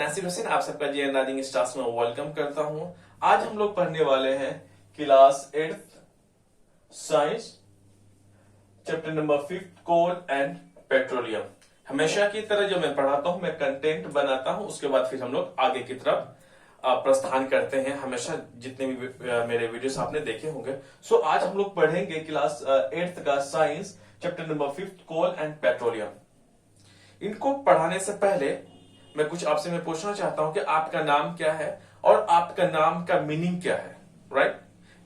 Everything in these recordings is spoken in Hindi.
नासिर हुसैन आप सबका जीएन राइजिंग स्टार्स में वेलकम करता हूं। आज हम लोग पढ़ने वाले हैं class 8th science chapter number 5 coal and petroleum. हमेशा की तरह जो मैं पढ़ाता हूं, मैं कंटेंट बनाता हूं, उसके बाद फिर हम लोग आगे की तरफ प्रस्थान करते हैं। हमेशा जितने भी मेरे वीडियोस आपने देखे होंगे। सो आज हम लोग पढ़ेंगे क्लास 8th का science chapter number 5 coal and petroleum. इनको पढ़ाने से पहले मैं कुछ आपसे मैं पूछना चाहता हूं कि आपका नाम क्या है और आपका नाम का मीनिंग क्या है, राइट?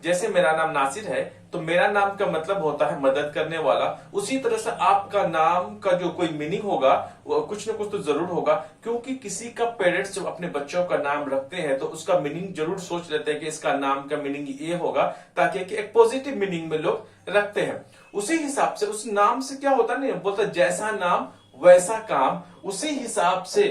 जैसे मेरा नाम नासिर है तो मेरा नाम का मतलब होता है मदद करने वाला। उसी तरह से आपका नाम का जो कोई मीनिंग होगा वो कुछ ना कुछ तो जरूर होगा, क्योंकि किसी का पेरेंट्स जब अपने बच्चों का नाम रखते हैं तो उसका मीनिंग जरूर सोच लेते हैं कि इसका नाम का मीनिंग ये होगा, ताकि एक पॉजिटिव मीनिंग में लोग रखते हैं। उसी हिसाब से उस नाम से क्या होता नहीं बोलता, जैसा नाम वैसा काम। उसी हिसाब से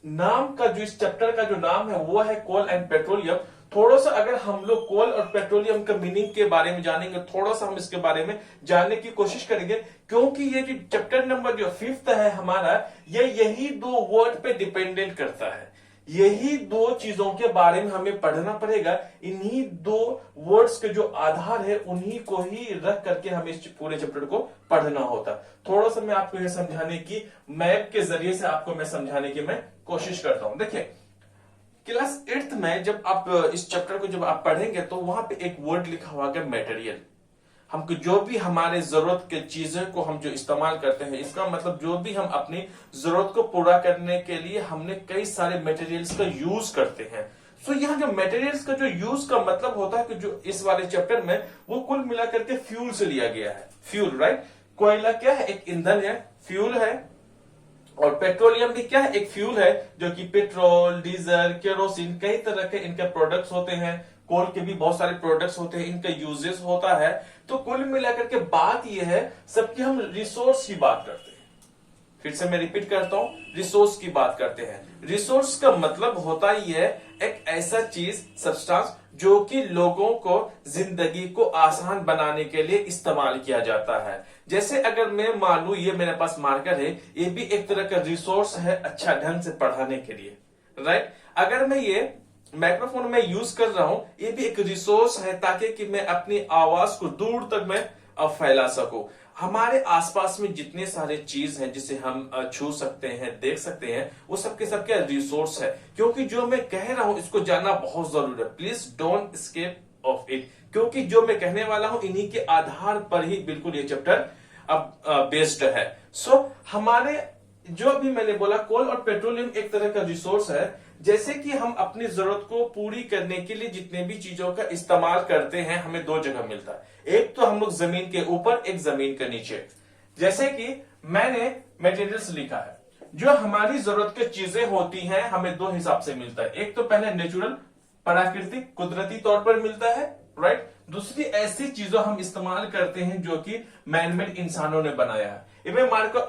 नाम का जो इस चैप्टर का जो नाम है वो है कोल एंड पेट्रोलियम। थोड़ा सा अगर हम लोग कोल और पेट्रोलियम का मीनिंग के बारे में जानेंगे, थोड़ा सा हम इसके बारे में जानने की कोशिश करेंगे, क्योंकि ये जो चैप्टर नंबर जो 5th है हमारा, ये यही दो वर्ड पे डिपेंडेंट करता है। यही दो चीजों के बारे में हमें पढ़ना पड़ेगा। इन्हीं दो वर्ड्स के जो आधार है उन्हीं को ही रख करके हमें इस पूरे चैप्टर को पढ़ना होता। थोड़ा सा मैं आपको यह समझाने की मैप के जरिए से आपको मैं समझाने की मैं कोशिश करता हूं। देखिए, क्लास 8th में जब आप इस चैप्टर को जब आप पढ़ेंगे तो वहां पे एक वर्ड लिखा हुआ है मटेरियल। हमको जो भी हमारे जरूरत के चीजें को हम जो इस्तेमाल करते हैं, इसका मतलब जो भी हम अपनी जरूरत को पूरा करने के लिए हमने कई सारे मटेरियल्स का यूज करते हैं। सो यहाँ जो मटेरियल्स का जो यूज का मतलब होता है कि जो इस वाले चैप्टर में वो कुल मिलाकर के फ्यूल से लिया गया है। Fuel, right? कोयला क्या है? एक ईंधन है, फ्यूल है। और पेट्रोलियम भी क्या है? एक फ्यूल है, जो कि पेट्रोल, डीजल, केरोसिन, कई तरह के इनके प्रोडक्ट्स होते हैं। कोल के भी बहुत सारे प्रोडक्ट्स होते हैं, इनका यूजेस होता है। तो कुल मिलाकर के बात यह है, सबकी हम रिसोर्स की बात करते हैं। फिर से मैं रिपीट करता हूं, रिसोर्स की बात करते हैं। रिसोर्स का मतलब होता ही है एक ऐसा चीज, सब्सटेंस, जो कि लोगों को जिंदगी को आसान बनाने के लिए इस्तेमाल किया जाता है। जैसे अगर मैं मान लू ये मेरे पास मार्कर है, ये भी एक तरह का रिसोर्स है अच्छा ढंग से पढ़ाने के लिए, राइट? अगर मैं ये माइक्रोफोन में यूज कर रहा हूं, ये भी एक रिसोर्स है, ताकि कि मैं अपनी आवाज को दूर तक मैं फैला सकूं। हमारे आसपास में जितने सारे चीज हैं जिसे हम छू सकते हैं, देख सकते हैं, वो सबके सबके रिसोर्स है। क्योंकि जो मैं कह रहा हूं इसको जानना बहुत जरूरी है। Please don't skip of it, क्योंकि जो मैं कहने वाला हूं इन्हीं के आधार पर ही बिल्कुल ये चैप्टर अब बेस्ड है। सो हमारे जो भी मैंने बोला, कोल और पेट्रोलियम एक तरह का रिसोर्स है। जैसे कि हम अपनी जरूरत को पूरी करने के लिए जितने भी चीजों का इस्तेमाल करते हैं, हमें दो जगह मिलता है। एक तो हम लोग जमीन के ऊपर, एक जमीन के नीचे। जैसे कि मैंने मटेरियल्स लिखा है, जो हमारी जरूरत की चीजें होती हैं हमें दो हिसाब से मिलता है। एक तो पहले नेचुरल, प्राकृतिक, कुदरती तौर पर मिलता है, राइट? दूसरी ऐसी चीजों हम इस्तेमाल करते हैं जो कि मैनमेड इंसानों ने बनाया है। मैं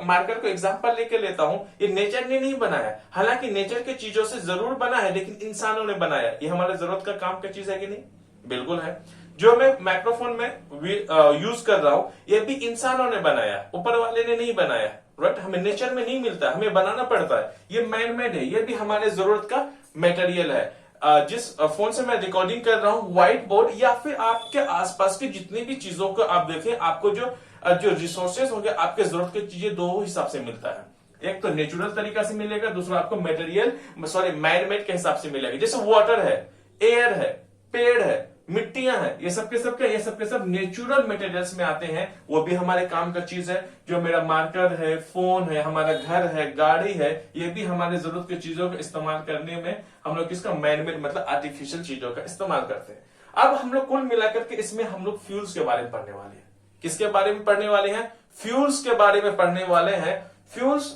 मार्कर को एग्जांपल लेके लेता हूं, ये नेचर ने नहीं बनाया। हालांकि नेचर के चीजों से जरूर बना है, लेकिन इंसानों ने बनाया। ये हमारे जरूरत का काम का चीज है कि नहीं? बिल्कुल है। जो मैं माइक्रोफोन में यूज कर रहा हूं, ये भी इंसानों ने बनाया, ऊपर वाले ने नहीं बनाया, राइट? हमें नेचर में नहीं मिलता, हमें बनाना पड़ता है। ये मैनमेड है, ये भी हमारे जरूरत का मटेरियल है। जिस फोन से मैं रिकॉर्डिंग कर रहा हूं, व्हाइट बोर्ड या फिर आपके आसपास की जितनी भी चीजों को आप देखें, आपको जो रिसोर्सेज होंगे, आपके जरूरत की चीजें दो हिसाब से मिलता है। एक तो नेचुरल तरीका से मिलेगा, दूसरा आपको मैनमेड के हिसाब से मिलेगा। जैसे वाटर है, एयर है, पेड़ है, मिट्टियां हैं, ये सबके सब नेचुरल मटेरियल्स में आते हैं। वो भी हमारे काम का चीज है। जो मेरा मार्कर है, फोन है, हमारा घर है, गाड़ी है, ये भी हमारे जरूरत की चीजों का इस्तेमाल करने में हम लोग किसका मैनमेड मतलब आर्टिफिशियल चीजों का इस्तेमाल करते हैं। अब हम लोग कुल मिलाकर के इसमें हम लोग फ्यूल्स के बारे में पढ़ने वाले हैं। किसके बारे में पढ़ने वाले हैं? फ्यूल्स के बारे में पढ़ने वाले हैं। फ्यूल्स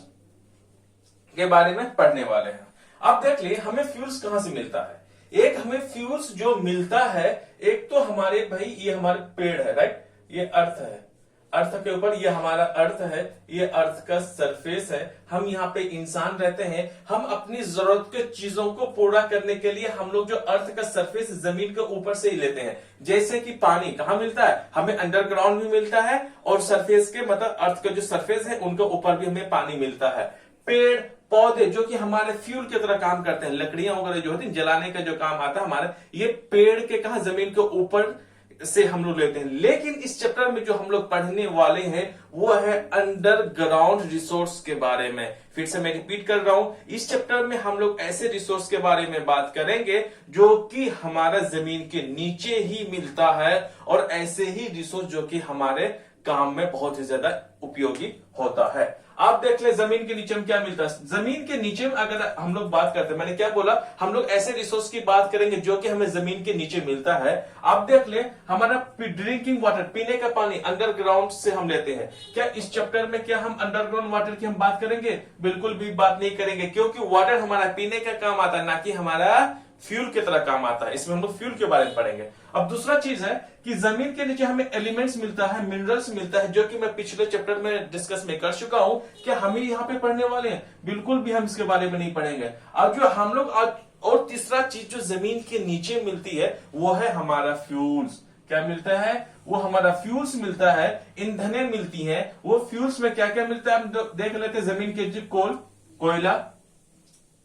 के बारे में पढ़ने वाले हैं। अब देख लिए हमें फ्यूल्स कहां से मिलता है। एक हमें फ्यूल्स जो मिलता है, एक तो हमारे भाई ये हमारे पेड़ है, राइट? ये अर्थ है, अर्थ के ऊपर ये हमारा अर्थ है, ये अर्थ का सरफेस है। हम यहाँ पे इंसान रहते हैं। हम अपनी जरूरत के चीजों को पूरा करने के लिए हम लोग जो अर्थ का सरफेस जमीन के ऊपर से ही लेते हैं। जैसे कि पानी कहाँ मिलता है? हमें अंडरग्राउंड भी मिलता है, और सरफेस के मतलब अर्थ का जो सरफेस है उनके ऊपर भी हमें पानी मिलता है। पेड़ पौधे जो कि हमारे फ्यूल की तरह काम करते हैं, लकड़ियां वगैरह जो होती हैं जलाने का जो काम आता है हमारे, ये पेड़ के कहा जमीन के ऊपर से हम लोग लेते हैं। लेकिन इस चैप्टर में जो हम लोग पढ़ने वाले हैं वो है अंडरग्राउंड रिसोर्स के बारे में। फिर से मैं रिपीट कर रहा हूं, इस चैप्टर में हम लोग ऐसे रिसोर्स के बारे में बात करेंगे जो कि हमारा जमीन के नीचे ही मिलता है, और ऐसे ही रिसोर्स जो कि हमारे काम में बहुत ही ज्यादा उपयोगी होता है। आप देख ले जमीन के नीचे में क्या मिलता है। जमीन के नीचे में अगर हम लोग बात करते हैं, मैंने क्या बोला, हम लोग ऐसे रिसोर्स की बात करेंगे जो कि हमें जमीन के नीचे मिलता है। आप देख ले, हमारा ड्रिंकिंग वाटर, पीने का पानी अंडरग्राउंड से हम लेते हैं। क्या इस चैप्टर में क्या हम अंडरग्राउंड वाटर की हम बात करेंगे? बिल्कुल भी बात नहीं करेंगे, क्योंकि वाटर हमारा पीने का काम आता है, ना कि हमारा फ्यूल की तरह काम आता है। इसमें हम लोग फ्यूल के बारे में पढ़ेंगे। अब दूसरा चीज है कि जमीन के नीचे हमें एलिमेंट्स मिलता है, मिनरल्स मिलता है, जो कि मैं पिछले चैप्टर में डिस्कस में कर चुका हूं। क्या हम ही यहाँ पे पढ़ने वाले हैं? बिल्कुल भी हम इसके बारे में नहीं पढ़ेंगे। अब जो हम लोग और तीसरा चीज जो जमीन के नीचे मिलती है वो है हमारा फ्यूल्स। क्या मिलता है? वो हमारा फ्यूल्स मिलता है, ईंधने मिलती हैं। वो फ्यूल्स में क्या क्या मिलता है हम देख लेते हैं। जमीन के नीचे कोयला,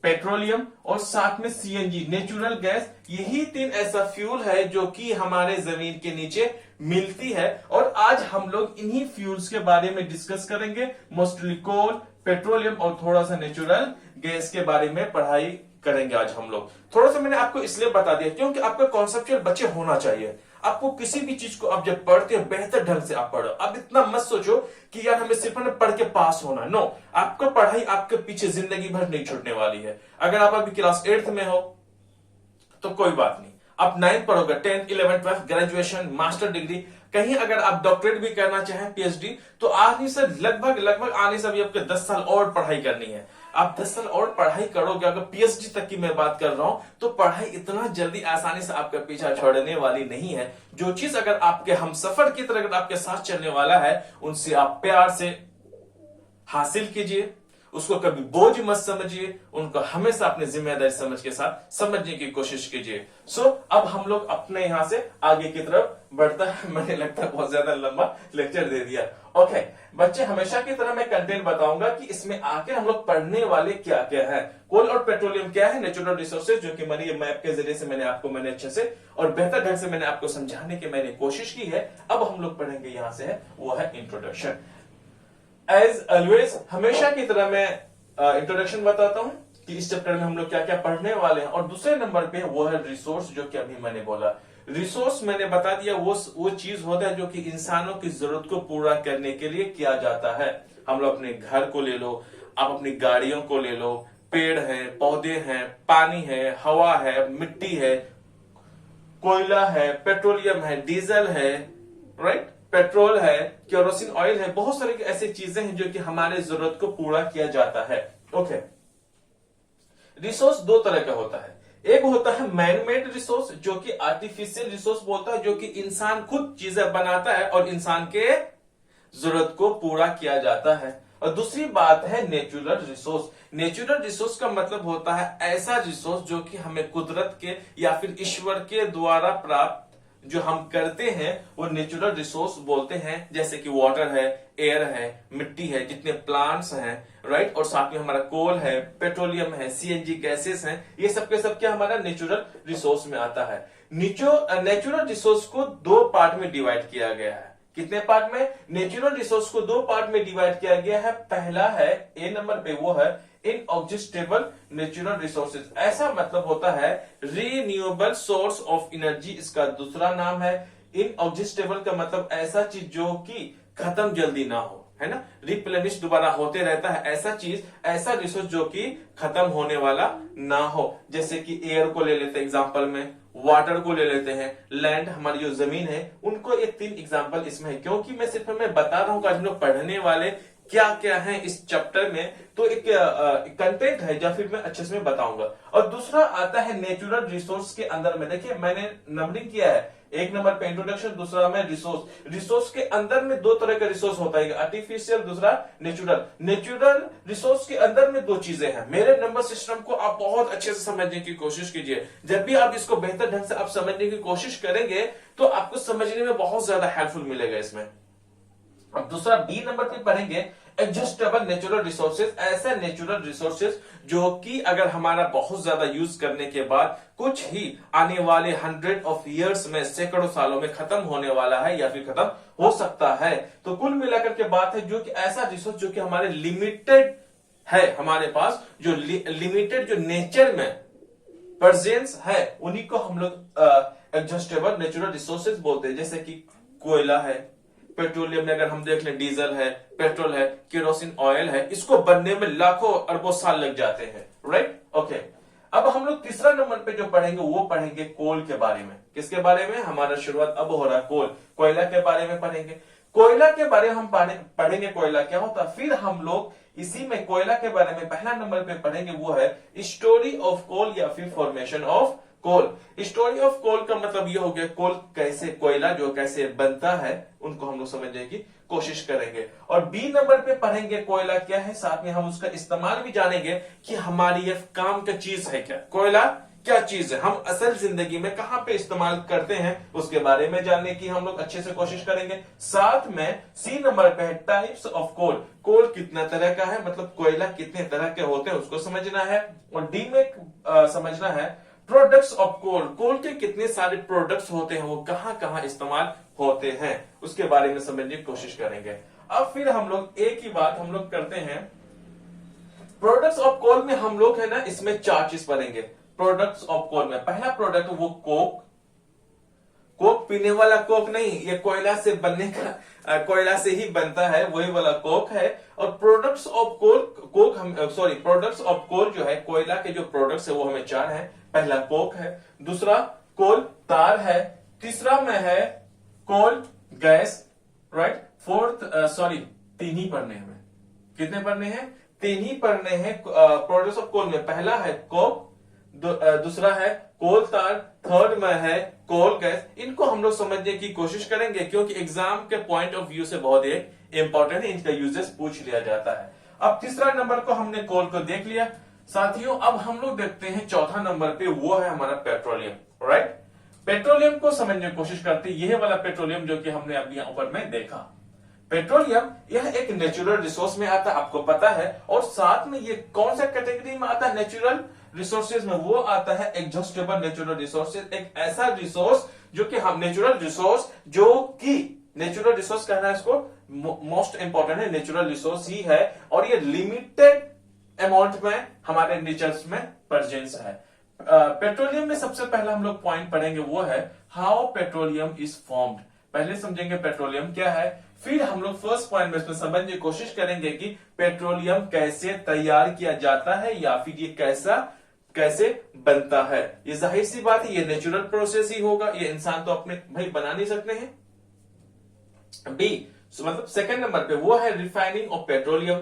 पेट्रोलियम और साथ में सीएनजी, नेचुरल गैस, यही तीन ऐसा फ्यूल है जो कि हमारे जमीन के नीचे मिलती है। और आज हम लोग इन्हीं फ्यूल्स के बारे में डिस्कस करेंगे। मोस्टली कोल, पेट्रोलियम और थोड़ा सा नेचुरल गैस के बारे में पढ़ाई करेंगे आज हम लोग। थोड़ा सा मैंने आपको इसलिए बता दिया क्योंकि आपका कॉन्सेप्चुअल बच्चे होना चाहिए। आपको किसी भी चीज को आप जब पढ़ते हो बेहतर ढंग से आप पढ़ो। अब इतना मत सोचो कि यार हमें सिर्फ पढ़ के पास होना। नो, आपका पढ़ाई आपके पीछे जिंदगी भर नहीं छूटने वाली है। अगर आप अभी क्लास 8th में हो तो कोई बात नहीं, आप 9th पढ़ोगे, 10th, 11th, 12th, graduation, master degree, कहीं अगर आप डॉक्टरेट भी करना चाहें, पीएचडी, तो आने से लगभग आने से भी आपके 10 साल और पढ़ाई करनी है। आप 10 साल और पढ़ाई करोगे, अगर पीएचडी तक की मैं बात कर रहा हूं, तो पढ़ाई इतना जल्दी आसानी से आपका पीछा छोड़ने वाली नहीं है। जो चीज अगर आपके हम सफर की तरह अगर आपके साथ चलने वाला है, उनसे आप प्यार से हासिल कीजिए, उसको कभी बोझ मत समझिए, उनको हमेशा अपनी जिम्मेदारी समझ के साथ समझने की कोशिश कीजिए। अब हम लोग अपने यहां से आगे की तरफ बढ़ता है। मैंने लगता है बहुत ज्यादा लंबा लेक्चर दे दिया। ओके बच्चे, हमेशा की तरह मैं कंटेंट बताऊंगा कि इसमें आके हम लोग पढ़ने वाले क्या क्या है। कोल और पेट्रोलियम क्या है? नेचुरल रिसोर्सेज, जो कि मैंने मैप के जरिए से मैंने अच्छे से और बेहतर ढंग से मैंने आपको समझाने की मैंने कोशिश की है। अब हम लोग पढ़ेंगे यहां से है वो है इंट्रोडक्शन। एज ऑलवेज, हमेशा की तरह मैं इंट्रोडक्शन बताता हूं कि इस चैप्टर में हम लोग क्या क्या पढ़ने वाले हैं। और दूसरे नंबर पे वो है रिसोर्स, जो कि अभी मैंने बोला। रिसोर्स मैंने बता दिया वो चीज होता है जो कि इंसानों की जरूरत को पूरा करने के लिए किया जाता है। हम लोग अपने घर को ले लो, आप अपनी गाड़ियों को ले लो, पेड़ है, पौधे हैं, पानी है, हवा है, मिट्टी है, कोयला है, पेट्रोलियम है, डीजल है, राइट, पेट्रोल है, केरोसिन ऑयल है, बहुत सारी ऐसी चीजें हैं जो कि हमारे जरूरत को पूरा किया जाता है। ओके, रिसोर्स दो तरह का होता है। एक होता है मैन मेड रिसोर्स, जो कि आर्टिफिशियल रिसोर्स बोलता है, जो कि इंसान खुद चीजें बनाता है और इंसान के जरूरत को पूरा किया जाता है। और दूसरी बात है नेचुरल रिसोर्स। नेचुरल रिसोर्स का मतलब होता है ऐसा रिसोर्स जो कि हमें कुदरत के या फिर ईश्वर के द्वारा प्राप्त जो हम करते हैं वो नेचुरल रिसोर्स बोलते हैं। जैसे कि वाटर है, एयर है, मिट्टी है, जितने प्लांट्स हैं, राइट, और साथ में हमारा कोल है, पेट्रोलियम है, सीएनजी गैसेस हैं, ये सब के सब क्या हमारा नेचुरल रिसोर्स में आता है। नेचुरल रिसोर्स को दो पार्ट में डिवाइड किया गया है। कितने पार्ट में? नेचुरल रिसोर्स को दो पार्ट में डिवाइड किया गया है। पहला है ए नंबर पे, वो है इनऑब्जेक्टेबल नेचुरल रिसोर्सेज। ऐसा मतलब होता है रिन्यूएबल सोर्स ऑफ एनर्जी, इसका दूसरा नाम है। इनऑब्जेक्टेबल का मतलब ऐसा चीज जो कि खत्म जल्दी ना हो, है ना, रिप्लेनिश दोबारा होते रहता है, ऐसा चीज, ऐसा रिसोर्स जो कि खत्म होने वाला ना हो। जैसे कि एयर को ले लेते हैं एग्जांपल में, वाटर को ले लेते हैं, लैंड, हमारी जो जमीन है, उनको एक 3 एग्जांपल इसमें है। क्योंकि मैं सिर्फ बता रहा हूं कि आज हम लोग पढ़ने वाले क्या क्या है इस चैप्टर में, तो एक कंटेंट है या फिर मैं अच्छे से बताऊंगा। और दूसरा आता है नेचुरल रिसोर्स के अंदर में। देखिए मैंने नंबरिंग किया है, एक नंबर पे इंट्रोडक्शन, दूसरा में रिसोर्स। रिसोर्स के अंदर में दो तरह का रिसोर्स होता है, आर्टिफिशियल, दूसरा नेचुरल। नेचुरल रिसोर्स के अंदर में दो चीजें हैं। मेरे नंबर सिस्टम को आप बहुत अच्छे से समझने की कोशिश कीजिए। जब भी आप इसको बेहतर ढंग से आप समझने की कोशिश करेंगे तो आपको समझने में बहुत ज्यादा हेल्पफुल मिलेगा इसमें। अब दूसरा बी नंबर पे पढ़ेंगे एडजस्टेबल नेचुरल रिसोर्सेज, ऐसे नेचुरल रिसोर्सेज जो कि अगर हमारा बहुत ज्यादा यूज करने के बाद कुछ ही आने वाले 100 में, सैकड़ों सालों में खत्म होने वाला है या फिर खत्म हो सकता है। तो कुल मिलाकर के बात है जो कि ऐसा रिसोर्स जो कि हमारे लिमिटेड है, हमारे पास जो लिमिटेड जो नेचर में प्रेजेंस है, उन्हीं को हम लोग एडजस्टेबल नेचुरल रिसोर्सेज बोलते हैं। जैसे कि कोयला है, पेट्रोलियम में अगर हम देख लें डीजल है, पेट्रोल है, केरोसिन ऑयल है, इसको बनने में लाखों अरबों साल लग जाते हैं, राइट। ओके, अब हम लोग तीसरा नंबर पे जो पढ़ेंगे वो पढ़ेंगे कोल के बारे में। किसके बारे में? हमारा शुरुआत अब हो रहा है कोल, कोयला के बारे में पढ़ेंगे। कोयला के बारे में हम पढ़ेंगे कोयला क्या होता है। फिर हम लोग इसी में कोयला के बारे में पहला नंबर पे पढ़ेंगे वो है स्टोरी ऑफ कोल या फिर formation of coal. Story of coal का मतलब ये हो गया कोल कैसे, कोयला जो कैसे बनता है, उनको हम लोग समझने की कोशिश करेंगे। और बी नंबर पे पढ़ेंगे कोयला क्या है, साथ में हम उसका इस्तेमाल भी जानेंगे कि हमारी ये काम का चीज है क्या, कोयला क्या चीज है, हम असल जिंदगी में कहां पे इस्तेमाल करते हैं उसके बारे में जानने की हम लोग अच्छे से कोशिश करेंगे। साथ में सी नंबर पे है टाइप्स ऑफ कोल, कोल कितना तरह का है, मतलब कोयला कितने तरह के होते हैं उसको समझना है। और डी में समझना है प्रोडक्ट्स ऑफ कोल, कोल के कितने सारे प्रोडक्ट्स होते हैं, वो कहां कहां इस्तेमाल होते हैं, उसके बारे में समझने की कोशिश करेंगे। अब फिर हम लोग एक ही बात हम लोग करते हैं, प्रोडक्ट्स ऑफ कोल में हम लोग है ना इसमें 4 चीज पढ़ेंगे। प्रोडक्ट्स ऑफ कोल में पहला प्रोडक्ट वो कोक, कोक पीने वाला कोक नहीं, ये कोयला से बनने का कोयला से ही बनता है, वही वाला कोक है। और प्रोडक्ट्स ऑफ कोल, कोक हम सॉरी प्रोडक्ट्स ऑफ कोल जो है, कोयला के जो प्रोडक्ट्स है वो हमें 4 है। पहला कोक है, दूसरा कोल तार है, तीसरा में है coal gas, right. Fourth sorry 3 ही पढ़ने हैं, कितने पढ़ने हैं? 3 ही पढ़ने हैं प्रोडक्ट्स ऑफ कोल में। पहला है कोक, दूसरा है कोल तार, थर्ड में है कोल गैस। इनको हम लोग समझने की कोशिश करेंगे क्योंकि एग्जाम के पॉइंट ऑफ व्यू से बहुत ही इंपॉर्टेंट है, इनका यूजेस पूछ लिया जाता है। अब तीसरा नंबर को हमने कोल को देख लिया साथियों। अब हम लोग देखते हैं चौथा नंबर पे, वो है हमारा पेट्रोलियम, राइट। पेट्रोलियम को समझने की कोशिश करते हैं, यह वाला पेट्रोलियम जो कि हमने अभी यहां ऊपर में देखा। पेट्रोलियम यह एक नेचुरल रिसोर्स में आता है, आपको पता है। और साथ में ये कौन सा कैटेगरी में आता है नेचुरल रिसोर्सेज में? वो आता है एग्जॉस्टेबल नेचुरल रिसोर्सेज, एक ऐसा रिसोर्स जो कि हम नेचुरल रिसोर्स जो कि नेचुरल रिसोर्स कहना है इसको मोस्ट इंपॉर्टेंट है, नेचुरल रिसोर्स ही है। और ये लिमिटेड अमाउंट में हमारे नेचर्स में प्रेजेंस है। पेट्रोलियम में सबसे पहला हम लोग पॉइंट पढ़ेंगे वो है हाउ पेट्रोलियम इज फॉर्म्ड। पहले समझेंगे पेट्रोलियम क्या है, फिर हम लोग फर्स्ट पॉइंट में इसमें समझने की कोशिश करेंगे कि पेट्रोलियम कैसे तैयार किया जाता है या फिर ये कैसे बनता है। ये जाहिर सी बात है, ये नेचुरल प्रोसेस ही होगा, ये इंसान तो अपने भाई बना नहीं सकते हैं। बी मतलब सेकंड नंबर पे वो है refining of petroleum.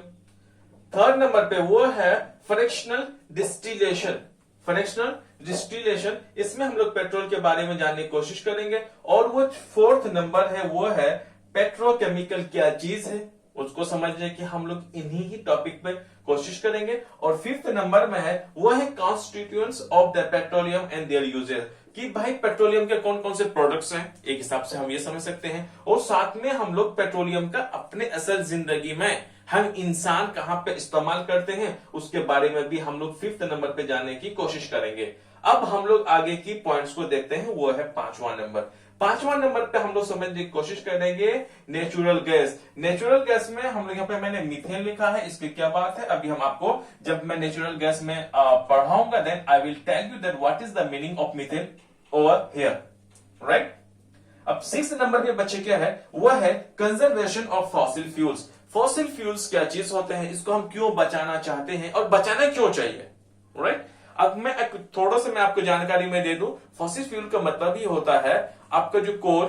Third number पे वो है फ्रैक्शनल डिस्टिलेशन, फ्रैक्शनल डिस्टिलेशन, इसमें हम लोग पेट्रोल के बारे में जानने की कोशिश करेंगे। और वो फोर्थ नंबर है वो है पेट्रोकेमिकल क्या चीज है, उसको समझने की हम लोग इन्हीं ही टॉपिक पे कोशिश करेंगे। और फिफ्थ नंबर में है वो है constituents of the petroleum and there uses, कि भाई पेट्रोलियम के कौन कौन से प्रोडक्ट्स हैं, एक हिसाब से हम ये समझ सकते हैं। और साथ में हम लोग पेट्रोलियम का अपने असल जिंदगी में हम इंसान कहां पे इस्तेमाल करते हैं उसके बारे में भी हम लोग फिफ्थ नंबर पे जानने की कोशिश करेंगे। अब हम लोग आगे की पॉइंट्स को देखते हैं, वो है पांचवा नंबर। पांचवा नंबर पे हम लोग समझने की कोशिश करेंगे नेचुरल गैस। नेचुरल गैस में हम लोग यहाँ पे मैंने मीथेन लिखा है, इसकी क्या बात है अभी हम आपको जब मैं नेचुरल गैस में पढ़ाऊंगा then I will tell you that what is the meaning of methane over here, right. अब 6 नंबर के बच्चे क्या है, वो है conservation of fossil fuels. Fossil fuels क्या चीज होते हैं, इसको हम क्यों बचाना चाहते हैं और बचाना क्यों चाहिए, राइट। अब मैं थोड़ा सा मैं आपको जानकारी में दे दूं, फॉसिल फ्यूल का मतलब ही होता है आपका जो कोल,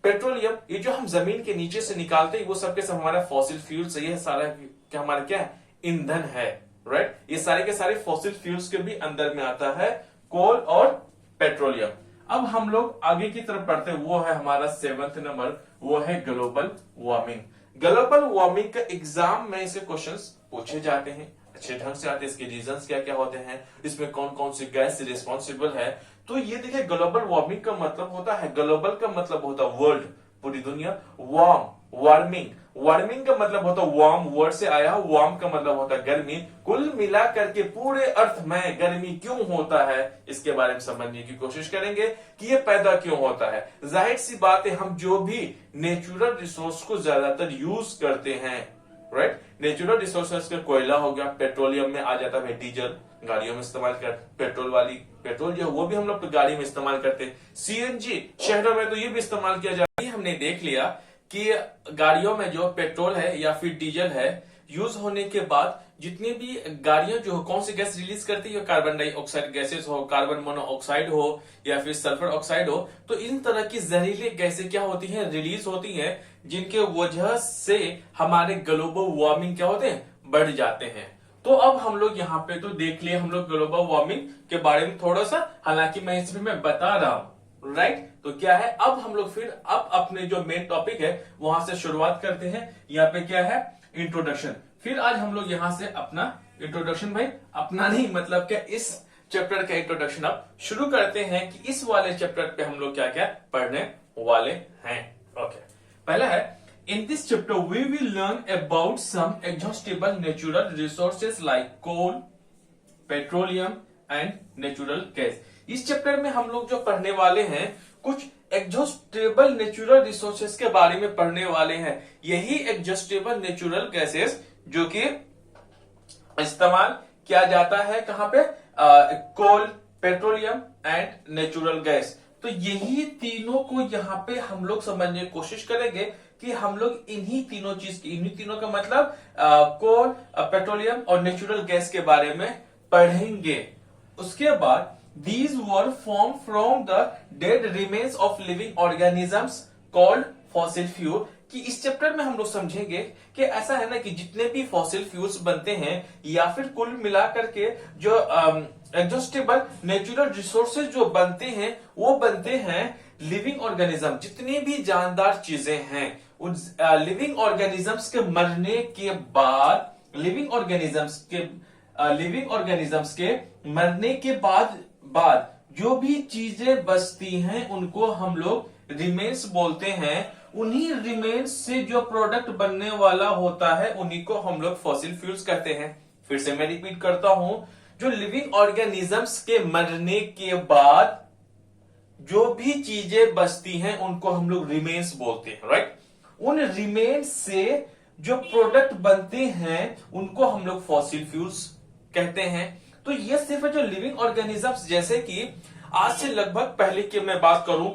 पेट्रोलियम, ये जो हम जमीन के नीचे से निकालते हैं वो सब के सब हमारा फॉसिल फ्यूल से, ये सारा क्या हमारा क्या है, ईंधन है, राइट। ये सारे के सारे फॉसिल फ्यूल्स के भी अंदर में आता है कोल और पेट्रोलियम। अब हम लोग आगे की तरफ बढ़ते हैं, वो है हमारा 7th नंबर, वो है ग्लोबल वार्मिंग। ग्लोबल वार्मिंग का एग्जाम में इसके क्वेश्चंस पूछे जाते हैं, अच्छे ढंग से आते हैं, इसके रीजंस क्या क्या होते हैं, इसमें कौन कौन सी गैस रिस्पॉन्सिबल है। तो ये देखिए ग्लोबल वार्मिंग का मतलब होता है, ग्लोबल का मतलब होता है वर्ल्ड, पूरी दुनिया, वार्मिंग वार्मिंग का मतलब होता है वार्म, वर्ड से आया, वार्म का मतलब होता है गर्मी। कुल मिलाकर के पूरे अर्थ में गर्मी क्यों होता है इसके बारे में समझने की कोशिश करेंगे कि ये पैदा क्यों होता है। जाहिर सी बात है, हम जो भी नेचुरल रिसोर्स को ज्यादातर यूज करते हैं, राइट, नेचुरल रिसोर्सेस का कोयला हो गया, पेट्रोलियम में आ जाता है डीजल, गाड़ियों में इस्तेमाल कर, पेट्रोल जो है वो भी हम लोग गाड़ी में इस्तेमाल करते हैं, सीएनजी शहरों में तो ये भी इस्तेमाल किया जाता है। हमने देख लिया कि गाड़ियों में जो पेट्रोल है या फिर डीजल है, यूज होने के बाद जितनी भी गाड़ियां जो कौन सी गैस रिलीज करती है, कार्बन डाइऑक्साइड गैसेस हो, कार्बन मोनोऑक्साइड हो या फिर सल्फर ऑक्साइड हो, तो इन तरह की जहरीली गैसें क्या होती हैं, रिलीज होती हैं, जिनके वजह से हमारे ग्लोबल वार्मिंग क्या होते हैं, बढ़ जाते हैं। तो अब हम लोग यहाँ पे तो देख लिए हम लोग ग्लोबल वार्मिंग के बारे में थोड़ा सा, हालांकि मैं इसमें मैं बता रहा हूं, राइट। तो क्या है, अब हम लोग फिर अब अपने जो मेन टॉपिक है वहां से शुरुआत करते हैं। यहाँ पे क्या है, इंट्रोडक्शन। फिर आज हम लोग यहाँ से अपना इंट्रोडक्शन, भाई अपना नहीं मतलब क्या, इस चैप्टर का इंट्रोडक्शन अब शुरू करते हैं कि इस वाले चैप्टर पे हम लोग क्या क्या पढ़ने वाले हैं। ओके, पहला है, in this chapter we will learn about some exhaustible natural resources like coal, petroleum and natural gas। इस चैप्टर में हम लोग जो पढ़ने वाले हैं कुछ एग्जॉस्टेबल नेचुरल रिसोर्सेज के बारे में पढ़ने वाले हैं। यही एग्जॉस्टेबल नेचुरल गैसेस जो कि इस्तेमाल किया जाता है कहां पे, कोल, पेट्रोलियम एंड नेचुरल गैस। तो यही तीनों को यहाँ पे हम लोग समझने की कोशिश करेंगे कि हम लोग इन्हीं तीनों का मतलब कोल, पेट्रोलियम और नेचुरल गैस के बारे में पढ़ेंगे। उसके बाद these were formed from the dead remains of living organisms called fossil fuel। कि इस चैप्टर में हम लोग समझेंगे कि ऐसा है ना कि जितने भी फॉसिल फ्यूल्स बनते हैं या फिर कुल मिलाकर के जो एग्जॉस्टेबल नेचुरल रिसोर्सेज जो बनते हैं वो बनते हैं लिविंग ऑर्गेनिज्म। जितनी भी जानदार चीजें हैं उन लिविंग ऑर्गेनिजम्स के मरने के बाद, लिविंग ऑर्गेनिजम्स के मरने के बाद जो भी चीजें बचती हैं उनको हम लोग रिमेन्स बोलते हैं। उन्हीं रिमेन्स से जो प्रोडक्ट बनने वाला होता है उन्हीं को हम लोग फॉसिल फ्यूल्स कहते हैं। फिर से मैं रिपीट करता हूं, जो लिविंग ऑर्गेनिजम्स के मरने के बाद जो भी चीजें बचती हैं उनको हम लोग रिमेन्स बोलते हैं, राइट। उन रिमेन्स से जो प्रोडक्ट बनते हैं उनको हम लोग फॉसिल फ्यूल्स कहते हैं। तो ये सिर्फ जो लिविंग ऑर्गेनिजम्स, जैसे कि आज से लगभग पहले की मैं बात करूं,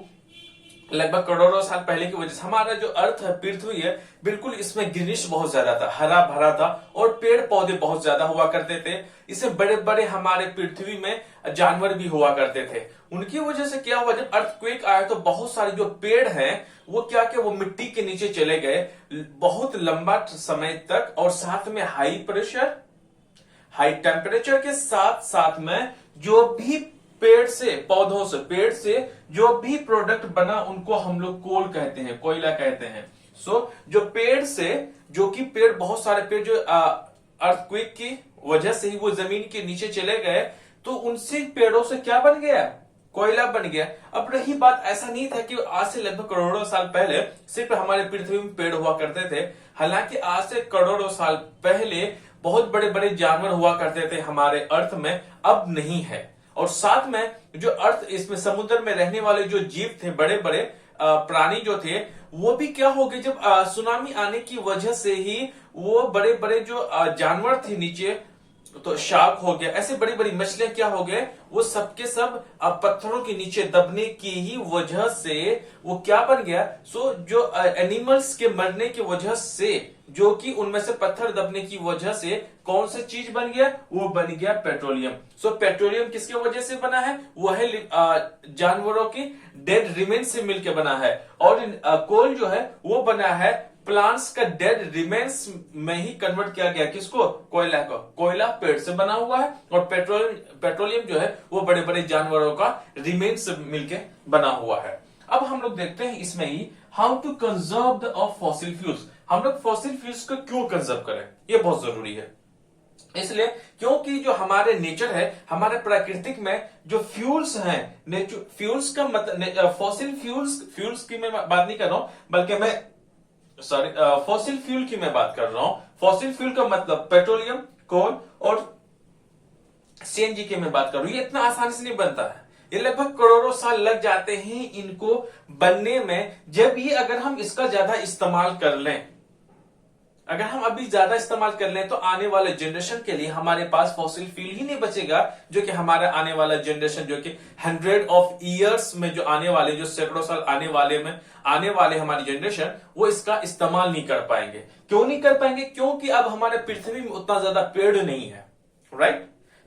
लगभग करोड़ों साल पहले की वजह से हमारा जो अर्थ है, पृथ्वी है, बिल्कुल इसमें ग्रीनिश बहुत ज्यादा था, हरा भरा था और पेड़ पौधे बहुत ज्यादा हुआ करते थे। इससे बड़े बड़े हमारे पृथ्वी में जानवर भी हुआ करते थे। उनकी वजह से क्या हुआ, जब अर्थक्वेक आया तो बहुत सारे जो पेड़ हैं वो क्या क्या वो मिट्टी के नीचे चले गए बहुत लंबा समय तक, और साथ में हाई प्रेशर, हाई टेम्परेचर के साथ साथ में जो भी पेड़ से जो भी प्रोडक्ट बना उनको हम लोग कोल कहते हैं, कोयला कहते हैं। जो पेड़ से, जो कि पेड़, बहुत सारे पेड़ जो अर्थक्वेक की वजह से ही वो जमीन के नीचे चले गए, तो उनसे पेड़ों से क्या बन गया, कोयला बन गया। अब रही बात, ऐसा नहीं था कि आज से लगभग करोड़ों साल पहले सिर्फ हमारे पृथ्वी में पेड़ हुआ करते थे। हालांकि आज से करोड़ों साल पहले बहुत बड़े बड़े जानवर हुआ करते थे हमारे अर्थ में, अब नहीं है। और साथ में जो अर्थ, इसमें समुद्र में रहने वाले जो जीव थे, बड़े बड़े प्राणी जो थे, वो भी क्या हो गए, जब सुनामी आने की वजह से ही वो बड़े बड़े जो जानवर थे नीचे, तो शार्क हो गया, ऐसे बड़ी बड़ी मछलियां क्या हो गए, वो सबके सब पत्थरों के नीचे दबने की ही वजह से वो क्या बन गया। जो एनिमल्स के मरने की वजह से, जो कि उनमें से पत्थर दबने की वजह से कौन सा चीज बन गया, वो बन गया पेट्रोलियम। पेट्रोलियम किसके वजह से बना है, वो है जानवरों की डेड रिमेन्स से मिलकर बना है। और कोल जो है वो बना है प्लांट्स का डेड रिमेन्स में ही कन्वर्ट किया गया, किसको, कोयला को। कोयला पेड़ से बना हुआ है और पेट्रोलियम जो है वो बड़े बड़े जानवरों का रिमेन्स से मिलकर बना हुआ है। अब हम लोग देखते हैं इसमें ही how to conserve the of fossil fuels. हम लोग फॉसिल फ्यूल्स को क्यों कंजर्व करें, ये बहुत जरूरी है। इसलिए क्योंकि जो हमारे नेचर है, हमारे प्राकृतिक में जो फ्यूल्स हैं, फ्यूल्स का मतलब फॉसिल फ्यूल्स की मैं बात नहीं कर रहा हूं, बल्कि मैं सॉरी फॉसिल फ्यूल की मैं बात कर रहा हूं। फॉसिल फ्यूल का मतलब पेट्रोलियम, कोल और सीएनजी की मैं बात कर रहा हूं। ये इतना आसानी से नहीं बनता है, ये लगभग करोड़ों साल लग जाते हैं इनको बनने में। जब ये अगर हम इसका ज्यादा इस्तेमाल कर लें, अगर हम अभी ज्यादा इस्तेमाल कर लें, तो आने वाले जनरेशन के लिए हमारे पास फॉसिल फ्यूल ही नहीं बचेगा, जो कि हमारा आने वाला जनरेशन, जो कि 100 में जो आने वाले, जो सैकड़ों साल आने वाले हमारी जनरेशन, वो इसका इस्तेमाल नहीं कर पाएंगे। क्यों नहीं कर पाएंगे? क्योंकि अब हमारे पृथ्वी में उतना ज्यादा पेड़ नहीं है, राइट?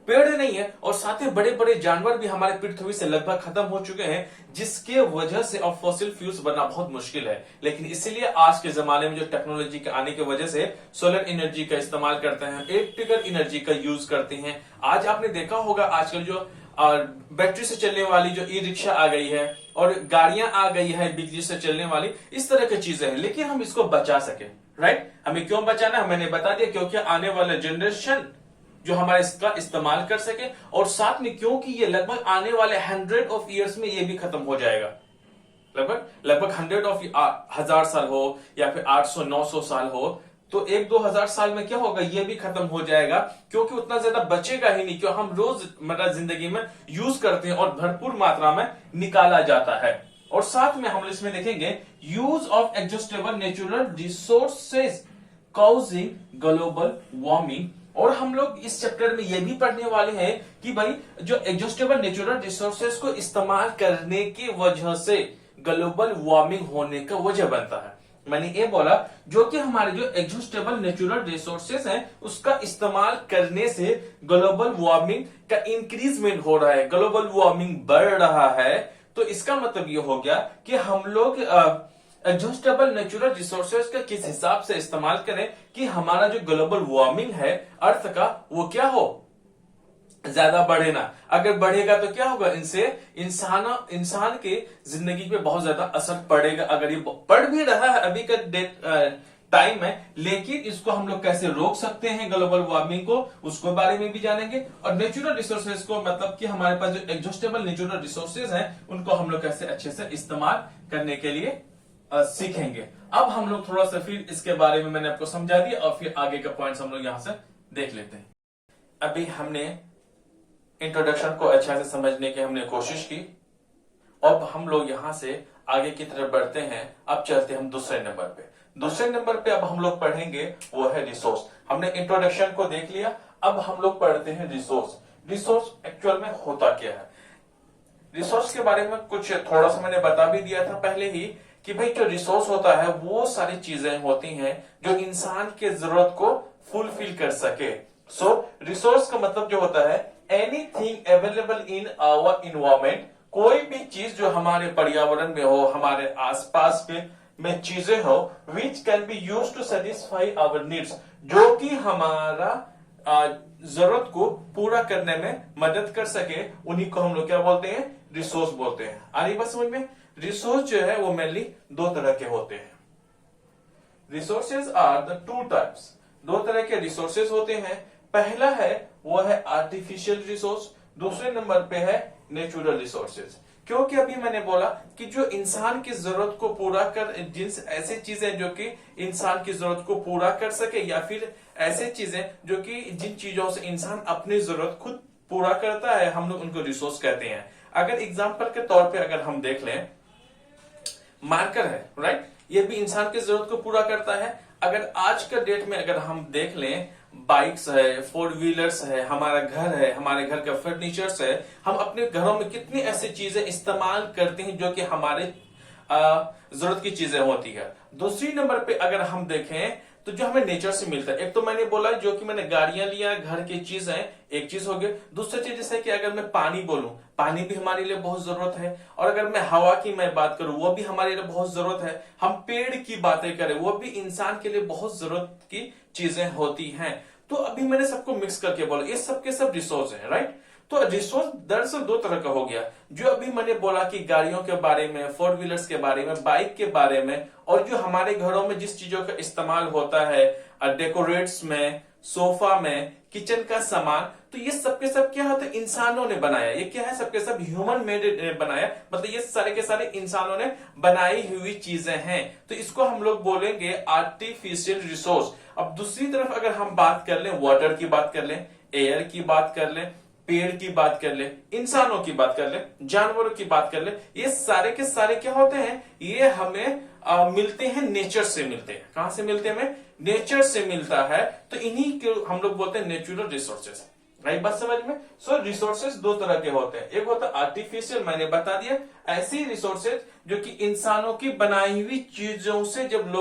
पेड़ नहीं है, और साथ ही बड़े बड़े जानवर भी हमारे पृथ्वी से लगभग खत्म हो चुके हैं, जिसके वजह से अब फॉसिल फ्यूल्स बनना बहुत मुश्किल है। लेकिन इसीलिए आज के जमाने में जो टेक्नोलॉजी के आने की वजह से सोलर एनर्जी का इस्तेमाल करते हैं, इलेक्ट्रिकल एनर्जी का यूज करते हैं। आज आपने देखा होगा आजकल जो बैटरी से चलने वाली जो ई रिक्शा आ गई है, और गाड़ियां आ गई है बिजली से चलने वाली, इस तरह की चीजें हैं। लेकिन हम इसको बचा सके, राइट? हमें क्यों बचाना है मैंने बता दिया, क्योंकि आने वाला जनरेशन जो हमारा इसका इस्तेमाल कर सके, और साथ में क्योंकि ये लगभग आने वाले 100 में ये भी खत्म हो जाएगा। लगभग 100 साल हो या फिर 800-900 साल हो, तो 1-2 हजार साल में क्या होगा, ये भी खत्म हो जाएगा, क्योंकि उतना ज्यादा बचेगा ही नहीं, क्योंकि हम रोजमर्रा जिंदगी में यूज करते हैं और भरपूर मात्रा में निकाला जाता है। और साथ में हम इसमें देखेंगे use of exhaustible natural resources causing global warming. और हम लोग इस चैप्टर में यह भी पढ़ने वाले हैं कि भाई जो एग्जॉस्टेबल नेचुरल रिसोर्सेज को इस्तेमाल करने की वजह से ग्लोबल वार्मिंग होने का वजह बनता है। मैंने ये बोला जो कि हमारे जो एग्जॉस्टेबल नेचुरल रिसोर्सेज हैं, उसका इस्तेमाल करने से ग्लोबल वार्मिंग का इंक्रीजमेंट हो रहा है, ग्लोबल वार्मिंग बढ़ रहा है। तो इसका मतलब ये हो गया कि हम लोग एग्जॉस्टेबल नेचुरल रिसोर्सेज का किस हिसाब से इस्तेमाल करें कि हमारा जो ग्लोबल वार्मिंग है अर्थ का, वो क्या हो, ज्यादा बढ़े ना। अगर बढ़ेगा तो क्या होगा, इनसे इंसान के जिंदगी पे बहुत ज्यादा असर पड़ेगा। अगर ये बढ़ भी रहा है अभी का टाइम है, लेकिन इसको हम लोग कैसे रोक सकते हैं ग्लोबल वार्मिंग को, उसको बारे में भी जानेंगे। और नेचुरल रिसोर्सेज को मतलब कि हमारे पास जो एग्जॉस्टेबल नेचुरल रिसोर्सेज हैं, उनको हम लोग कैसे अच्छे से इस्तेमाल करने के लिए सीखेंगे। अब हम लोग थोड़ा सा फिर इसके बारे में मैंने आपको समझा दिया, और फिर आगे का पॉइंट्स हम लोग यहां से देख लेते हैं। अभी हमने इंट्रोडक्शन को अच्छा से समझने की हमने कोशिश की, अब हम लोग यहां से आगे की तरफ बढ़ते हैं। अब चलते हैं हम दूसरे नंबर पे। दूसरे नंबर पे अब हम लोग पढ़ेंगे वो है रिसोर्स। हमने इंट्रोडक्शन को देख लिया, अब हम लोग पढ़ते हैं रिसोर्स। रिसोर्स एक्चुअल में होता क्या है। रिसोर्स के बारे में कुछ थोड़ा सा मैंने बता भी दिया था पहले ही, कि भाई जो रिसोर्स होता है वो सारी चीजें होती हैं जो इंसान के जरूरत को फुलफिल कर सके। सो रिसोर्स का मतलब जो होता है anything available in our environment, कोई भी चीज जो हमारे पर्यावरण में हो, हमारे आसपास के में चीजें हो, which can be use to satisfy our needs, जो कि हमारा जरूरत को पूरा करने में मदद कर सके, उन्हीं को हम लोग क्या बोलते हैं, रिसोर्स बोलते हैं। आ रही बात समझ में? रिसोर्स जो है वो मेनली दो तरह के होते हैं। Resources are the two types, दो तरह के रिसोर्सेज होते हैं। पहला है वो है आर्टिफिशियल रिसोर्स, दूसरे नंबर पे है नेचुरल रिसोर्सेज। क्योंकि अभी मैंने बोला कि जो इंसान की जरूरत को पूरा कर, जिन ऐसी चीजें जो कि इंसान की जरूरत को पूरा कर सके, या फिर ऐसे चीजें जो कि जिन चीजों से इंसान अपनी जरूरत खुद पूरा करता है, हम लोग उनको रिसोर्स कहते हैं। अगर एग्जाम्पल के तौर पे अगर हम देख लें, मार्कर है, राइट, ये भी इंसान की जरूरत को पूरा करता है। अगर आज का डेट में अगर हम देख लें, बाइक्स है, 4 व्हीलर्स है, हमारा घर है, हमारे घर का फर्नीचर्स है, हम अपने घरों में कितनी ऐसी चीजें इस्तेमाल करते हैं जो कि हमारे जरूरत की चीजें होती है। दूसरी नंबर पे अगर हम देखें तो जो हमें नेचर से मिलता है, एक तो मैंने बोला जो कि मैंने गाड़ियां लिया, घर की चीज है, एक चीज हो गई। दूसरी चीज जैसे कि अगर मैं पानी बोलूं, पानी भी हमारे लिए बहुत जरूरत है। और अगर मैं हवा की मैं बात करूं, वो भी हमारे लिए बहुत जरूरत है। हम पेड़ की बातें करें, वो भी इंसान के लिए बहुत जरूरत की चीजें होती हैं। तो अभी मैंने सबको मिक्स करके बोला, ये सब के सब रिसोर्स है, राइट। तो रिसोर्स दरअसल दो तरह का हो गया। जो अभी मैंने बोला कि गाड़ियों के बारे में, 4 व्हीलर्स के बारे में, बाइक के बारे में, और जो हमारे घरों में जिस चीजों का इस्तेमाल होता है, डेकोरेट्स में, सोफा में, किचन का सामान, तो ये सबके सब क्या होता है, इंसानों ने बनाया। ये क्या है, सबके सब ह्यूमन मेड बनाया, मतलब ये सारे के सारे इंसानों ने बनाई हुई चीजें हैं। तो इसको हम लोग बोलेंगे आर्टिफिशियल रिसोर्स। अब दूसरी तरफ अगर हम बात कर लें, वाटर की बात कर लें, एयर की बात कर लें, पेड़ की बात कर ले, इंसानों की बात कर ले, जानवरों की बात कर ले, ये सारे के सारे क्या होते हैं, ये हमें मिलते हैं, नेचर से मिलते हैं। कहां से मिलते हैं, हमें नेचर से मिलता है। तो इन्हीं के हम लोग बोलते हैं नेचुरल रिसोर्सेस। राइट, बात समझ में। सो रिसोर्सेस दो तरह के होते हैं, एक होता है आर्टिफिशियल, मैंने बता दिया, ऐसी रिसोर्सेज जो कि इंसानों की बनाई हुई चीजों से जब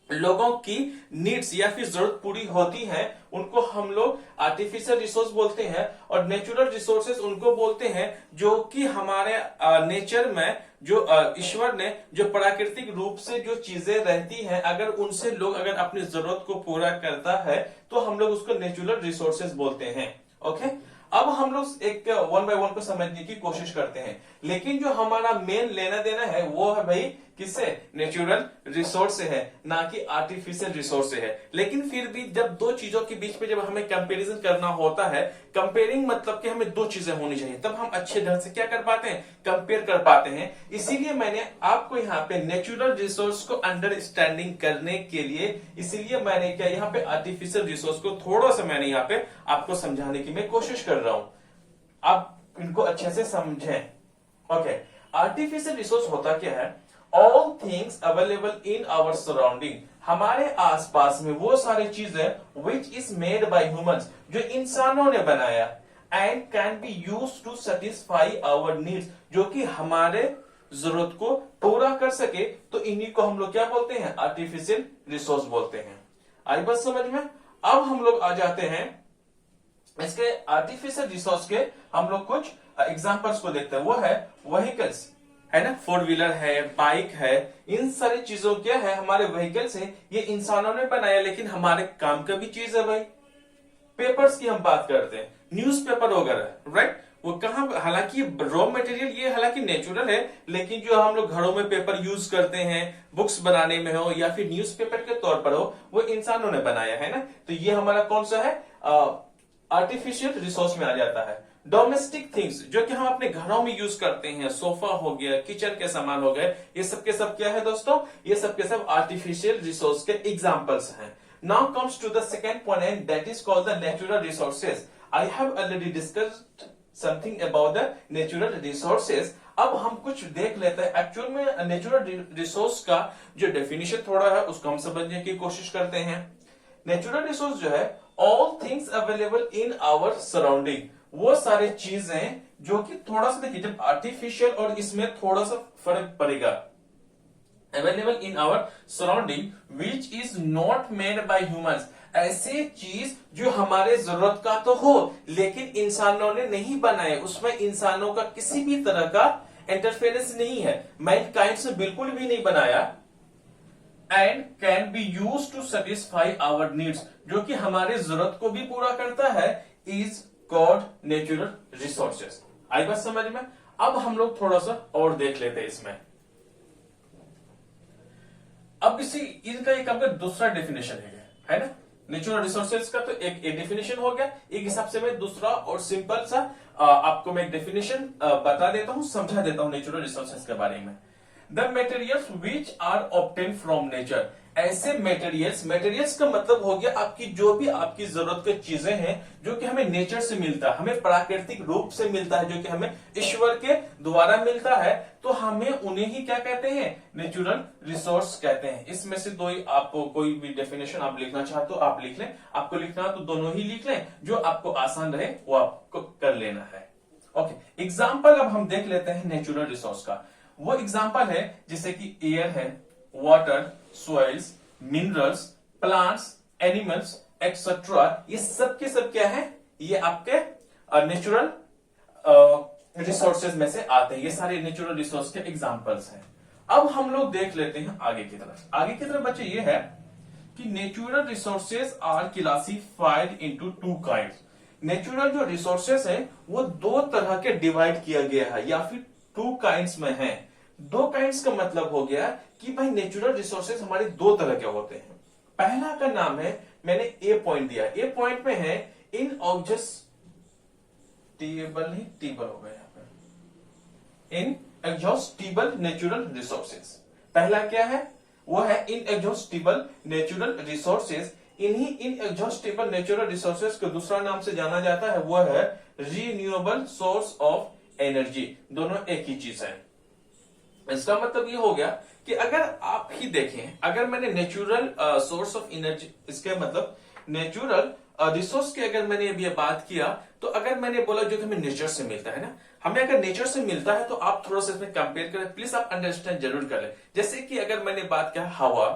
लोगों की नीड्स या फिर जरूरत पूरी होती है, उनको हम लोग आर्टिफिशियल रिसोर्स बोलते हैं। और नेचुरल रिसोर्सेज उनको बोलते हैं जो कि हमारे नेचर में जो ईश्वर ने जो प्राकृतिक रूप से जो चीजें रहती हैं, अगर उनसे लोग अगर अपनी जरूरत को पूरा करता है तो हम लोग उसको नेचुरल रिसोर्सेज बोलते हैं। ओके, अब हम लोग एक वन बाय वन को समझने की कोशिश करते हैं, लेकिन जो हमारा मेन लेना देना है वो है भाई किससे, नेचुरल रिसोर्स से है, ना कि आर्टिफिशियल रिसोर्स से है। लेकिन फिर भी जब दो चीजों के बीच में जब हमें कंपैरिजन करना होता है, कंपेयरिंग मतलब कि हमें दो चीजें होनी चाहिए, तब हम अच्छे ढंग से क्या कर पाते हैं, कंपेयर कर पाते हैं। इसीलिए मैंने आपको यहाँ पे नेचुरल रिसोर्स को अंडरस्टैंडिंग करने के लिए, इसीलिए मैंने क्या यहाँ पे आर्टिफिशियल रिसोर्स को थोड़ा सा मैंने यहाँ पे आपको समझाने की मैं कोशिश कर रहा हूं, आप इनको अच्छे से समझें। ओके, आर्टिफिशियल रिसोर्स होता क्या है, all things available in our surrounding, हमारे आसपास में वो सारी चीजें which is made by humans, जो इंसानों ने बनाया, and can be used to satisfy our needs, जो कि हमारे जरूरत को पूरा कर सके, तो इन्हीं को हम लोग क्या बोलते हैं, आर्टिफिशियल रिसोर्स बोलते हैं। आई बात समझ में। अब हम लोग आ जाते हैं इसके आर्टिफिशियल रिसोर्स के, हम लोग कुछ एग्जांपल्स को देखते हैं। वो है व्हीकल्स, है ना, फोर व्हीलर है, बाइक है, इन सारी चीजों क्या है, हमारे व्हीकल्स है, ये इंसानों ने बनाया, लेकिन हमारे काम का भी चीज है भाई। पेपर्स की हम बात करते हैं, न्यूज़पेपर वगैरह, राइट, वो कहां, हालांकि रॉ मटेरियल ये हालांकि नेचुरल है, लेकिन जो हम लोग घरों में पेपर यूज करते हैं, बुक्स बनाने में हो या फिर न्यूज़पेपर के तौर पर हो, वो इंसानों ने बनाया है ना। तो ये हमारा कौन सा है, आर्टिफिशियल रिसोर्स में आ जाता है। डोमेस्टिक थिंग्स, जो कि हम अपने घरों में यूज करते हैं, सोफा हो गया, किचन के सामान हो गए, ये सब के सब क्या है दोस्तों, ये सब के सब आर्टिफिशियल रिसोर्स के एग्जांपल्स हैं। Now comes to the second point and that is called the natural resources. I have already discussed something about the natural resources. अब हम कुछ देख लेते हैं एक्चुअल में नेचुरल रिसोर्स का जो डेफिनेशन थोड़ा है उसको हम समझने की कोशिश करते हैं। नेचुरल रिसोर्स जो है, all things available in our surrounding, वो सारे चीजें जो कि थोड़ा सा देखिए, जब आर्टिफिशियल और इसमें थोड़ा सा फर्क पड़ेगा, available in our surrounding which is not made by humans, ऐसे चीज जो हमारे जरूरत का तो हो लेकिन इंसानों ने नहीं बनाए, उसमें इंसानों का किसी भी तरह का इंटरफेरेंस नहीं है, मैनकाइंड से बिल्कुल भी नहीं बनाया, and can be use to satisfy our needs, जो कि हमारे जरूरत को भी पूरा करता है, इज कॉल्ड नेचुरल रिसोर्सेस। आई बात समझ में। अब हम लोग थोड़ा सा और देख लेते हैं इसमें। अब इनका एक आपका दूसरा डेफिनेशन है ना, नेचुरल रिसोर्सेज का तो एक डेफिनेशन हो गया, एक हिसाब से मैं दूसरा और सिंपल सा आपको मैं एक डेफिनेशन बता देता हूं, समझा देता हूं नेचुरल रिसोर्सेज के बारे में। The materials which are obtain from nature, ऐसे मटेरियल्स का मतलब हो गया आपकी जो भी आपकी जरूरत की चीजें हैं, जो कि हमें नेचर से मिलता है, हमें प्राकृतिक रूप से मिलता है, जो कि हमें ईश्वर के द्वारा मिलता है, तो हमें उन्हें ही क्या कहते हैं, नेचुरल रिसोर्स कहते हैं। इसमें से दो ही, आपको कोई भी डेफिनेशन आप लिखना चाहते हो आप लिख लें, आपको लिखना तो दोनों ही लिख लें, जो आपको आसान रहे वो आपको कर लेना है। ओके, एग्जाम्पल अब हम देख लेते हैं नेचुरल रिसोर्स का। वो एग्जाम्पल है जैसे कि एयर है, water, soils, minerals, plants, animals etcetera, ये सब के सब क्या है, ये आपके नेचुरल रिसोर्सेज में से आते हैं, ये सारे नेचुरल रिसोर्स के एग्जांपल्स हैं। अब हम लोग देख लेते हैं आगे की तरफ बच्चे ये है कि natural resources are classified into two kinds. Natural जो रिसोर्सेज है वो दो तरह के डिवाइड किया गया है, या फिर टू काइंड्स में है। दो काइंड्स का मतलब हो गया कि भाई नेचुरल रिसोर्सेज हमारे दो तरह के होते हैं। पहला का नाम है, मैंने ए पॉइंट दिया, ए पॉइंट में है इनएग्जॉस्टिबल ही टेबल हो गया यहाँ पे, इनएग्जॉस्टिबल नेचुरल रिसोर्सेज। पहला क्या है, वो है इनएग्जॉस्टिबल नेचुरल रिसोर्सेज। इन्हीं इनएग्जॉस्टिबल नेचुरल रिसोर्सेज को दूसरा नाम से जाना जाता है, वो है रीन्यूएबल सोर्स ऑफ एनर्जी। दोनों एक ही चीज है। इसका मतलब ये हो गया कि अगर आप ही देखें, अगर मैंने नेचुरल सोर्स ऑफ एनर्जी, इसके मतलब नेचुरल रिसोर्स की अगर मैंने अभी बात किया, तो अगर मैंने बोला जो कि हमें नेचर से मिलता है ना, हमें अगर नेचर से मिलता है तो आप थोड़ा सा इसमें कंपेयर करें, प्लीज आप अंडरस्टैंड जरूर कर लें। जैसे कि अगर मैंने बात किया हवा,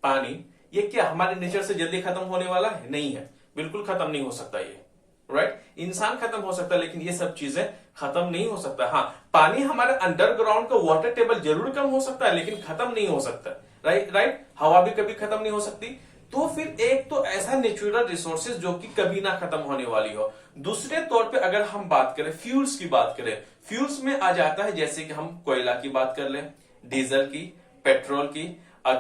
पानी, ये क्या हमारे नेचर से जल्दी खत्म होने वाला है? नहीं है, बिल्कुल खत्म नहीं हो सकता ये, राइट? इंसान खत्म हो सकता है लेकिन ये सब चीजें खत्म नहीं हो सकता। हाँ, पानी हमारे अंडरग्राउंड का वाटर टेबल जरूर कम हो सकता है लेकिन खत्म नहीं हो सकता, राइट? हवा भी कभी खत्म नहीं हो सकती। तो फिर एक तो ऐसा नेचुरल रिसोर्सेज जो कि कभी ना खत्म होने वाली हो। दूसरे तौर पे अगर हम बात करें फ्यूल्स की बात करें, फ्यूल्स में आ जाता है जैसे कि हम कोयला की बात कर लें, डीजल की, पेट्रोल की,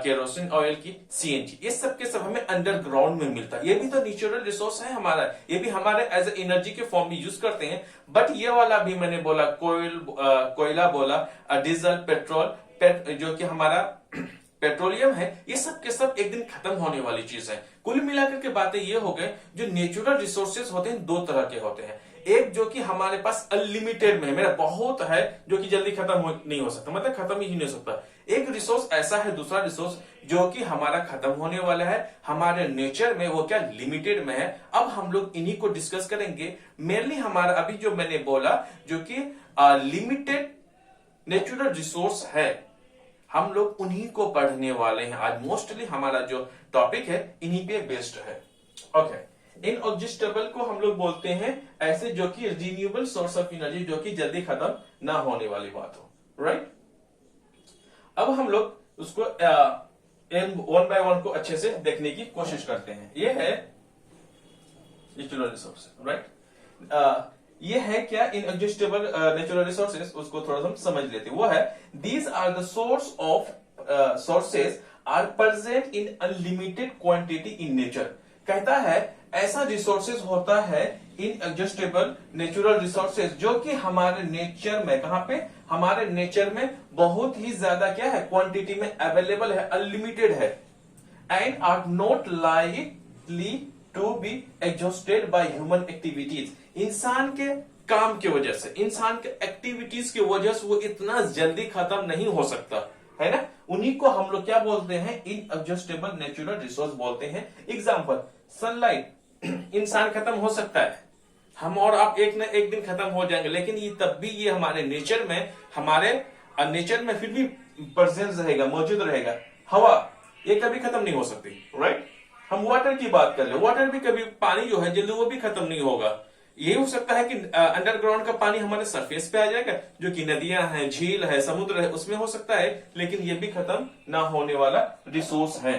केरोसिन ऑयल की, सीएनजी, ये सब के सब हमें अंडरग्राउंड में मिलता है। ये भी तो नेचुरल रिसोर्स है हमारा, ये भी हमारे एज ए एनर्जी के फॉर्म में यूज करते हैं। बट ये वाला भी मैंने बोला कोयला बोला, डीजल, पेट्रोल, जो कि हमारा पेट्रोलियम है, ये सब के सब एक दिन खत्म होने वाली चीज है। कुल मिलाकर के बातें ये हो गए, जो नेचुरल रिसोर्सेज होते हैं दो तरह के होते हैं। एक जो कि हमारे पास अनलिमिटेड में है, मेरा बहुत है, जो कि जल्दी खत्म नहीं हो सकता, मतलब खत्म ही नहीं हो सकता। एक रिसोर्स ऐसा है, दूसरा रिसोर्स जो कि हमारा खत्म होने वाला है, हमारे नेचर में वो क्या लिमिटेड में है। अब हम लोग इन्हीं को डिस्कस करेंगे। मेनली हमारा अभी जो मैंने बोला जो कि लिमिटेड नेचुरल रिसोर्स है, हम लोग उन्हीं को पढ़ने वाले हैं आज। मोस्टली हमारा जो टॉपिक है इन्हीं पे बेस्ड है। ओके, इनएग्जॉस्टिबल को हम लोग बोलते हैं ऐसे जो कि रिन्यूएबल सोर्स ऑफ एनर्जी, जो कि जल्दी खत्म ना होने वाली बात हो, राइट? अब हम लोग उसको वन बाय वन को अच्छे से देखने की कोशिश करते हैं। ये है नेचुरल रिसोर्स, राइट? ये है क्या इनएग्जॉस्टिबल नेचुरल रिसोर्सेज, उसको थोड़ा सा हम समझ लेते हैं। वो है these are the source of sources are present in unlimited quantity in nature. कहता है ऐसा रिसोर्सेज होता है इनएग्जॉस्टिबल नेचुरल रिसोर्सेज जो कि हमारे नेचर में, कहां पे, हमारे नेचर में बहुत ही ज्यादा क्या है, क्वांटिटी में अवेलेबल है, अनलिमिटेड है, and are not likely to be exhausted by human activities. इंसान के काम की वजह से, इंसान के एक्टिविटीज की वजह से वो इतना जल्दी खत्म नहीं हो सकता है ना। उन्हीं को हम लोग क्या बोलते हैं, इनएग्जॉस्टिबल नेचुरल रिसोर्स बोलते हैं। एग्जांपल, सनलाइट, इंसान खत्म हो सकता है, हम और आप एक न एक दिन खत्म हो जाएंगे, लेकिन ये तब भी ये हमारे नेचर में फिर भी प्रेजेंस रहेगा, मौजूद रहेगा। हवा ये कभी खत्म नहीं हो सकती, राइट? हम वाटर की बात कर ले, वाटर भी कभी, पानी जो है जल्दी वो भी खत्म नहीं होगा। ये हो सकता है कि अंडरग्राउंड का पानी हमारे सरफेस पे आ जाएगा, जो कि नदियां हैं, झील है, समुद्र है, उसमें हो सकता है, लेकिन ये भी खत्म ना होने वाला रिसोर्स है।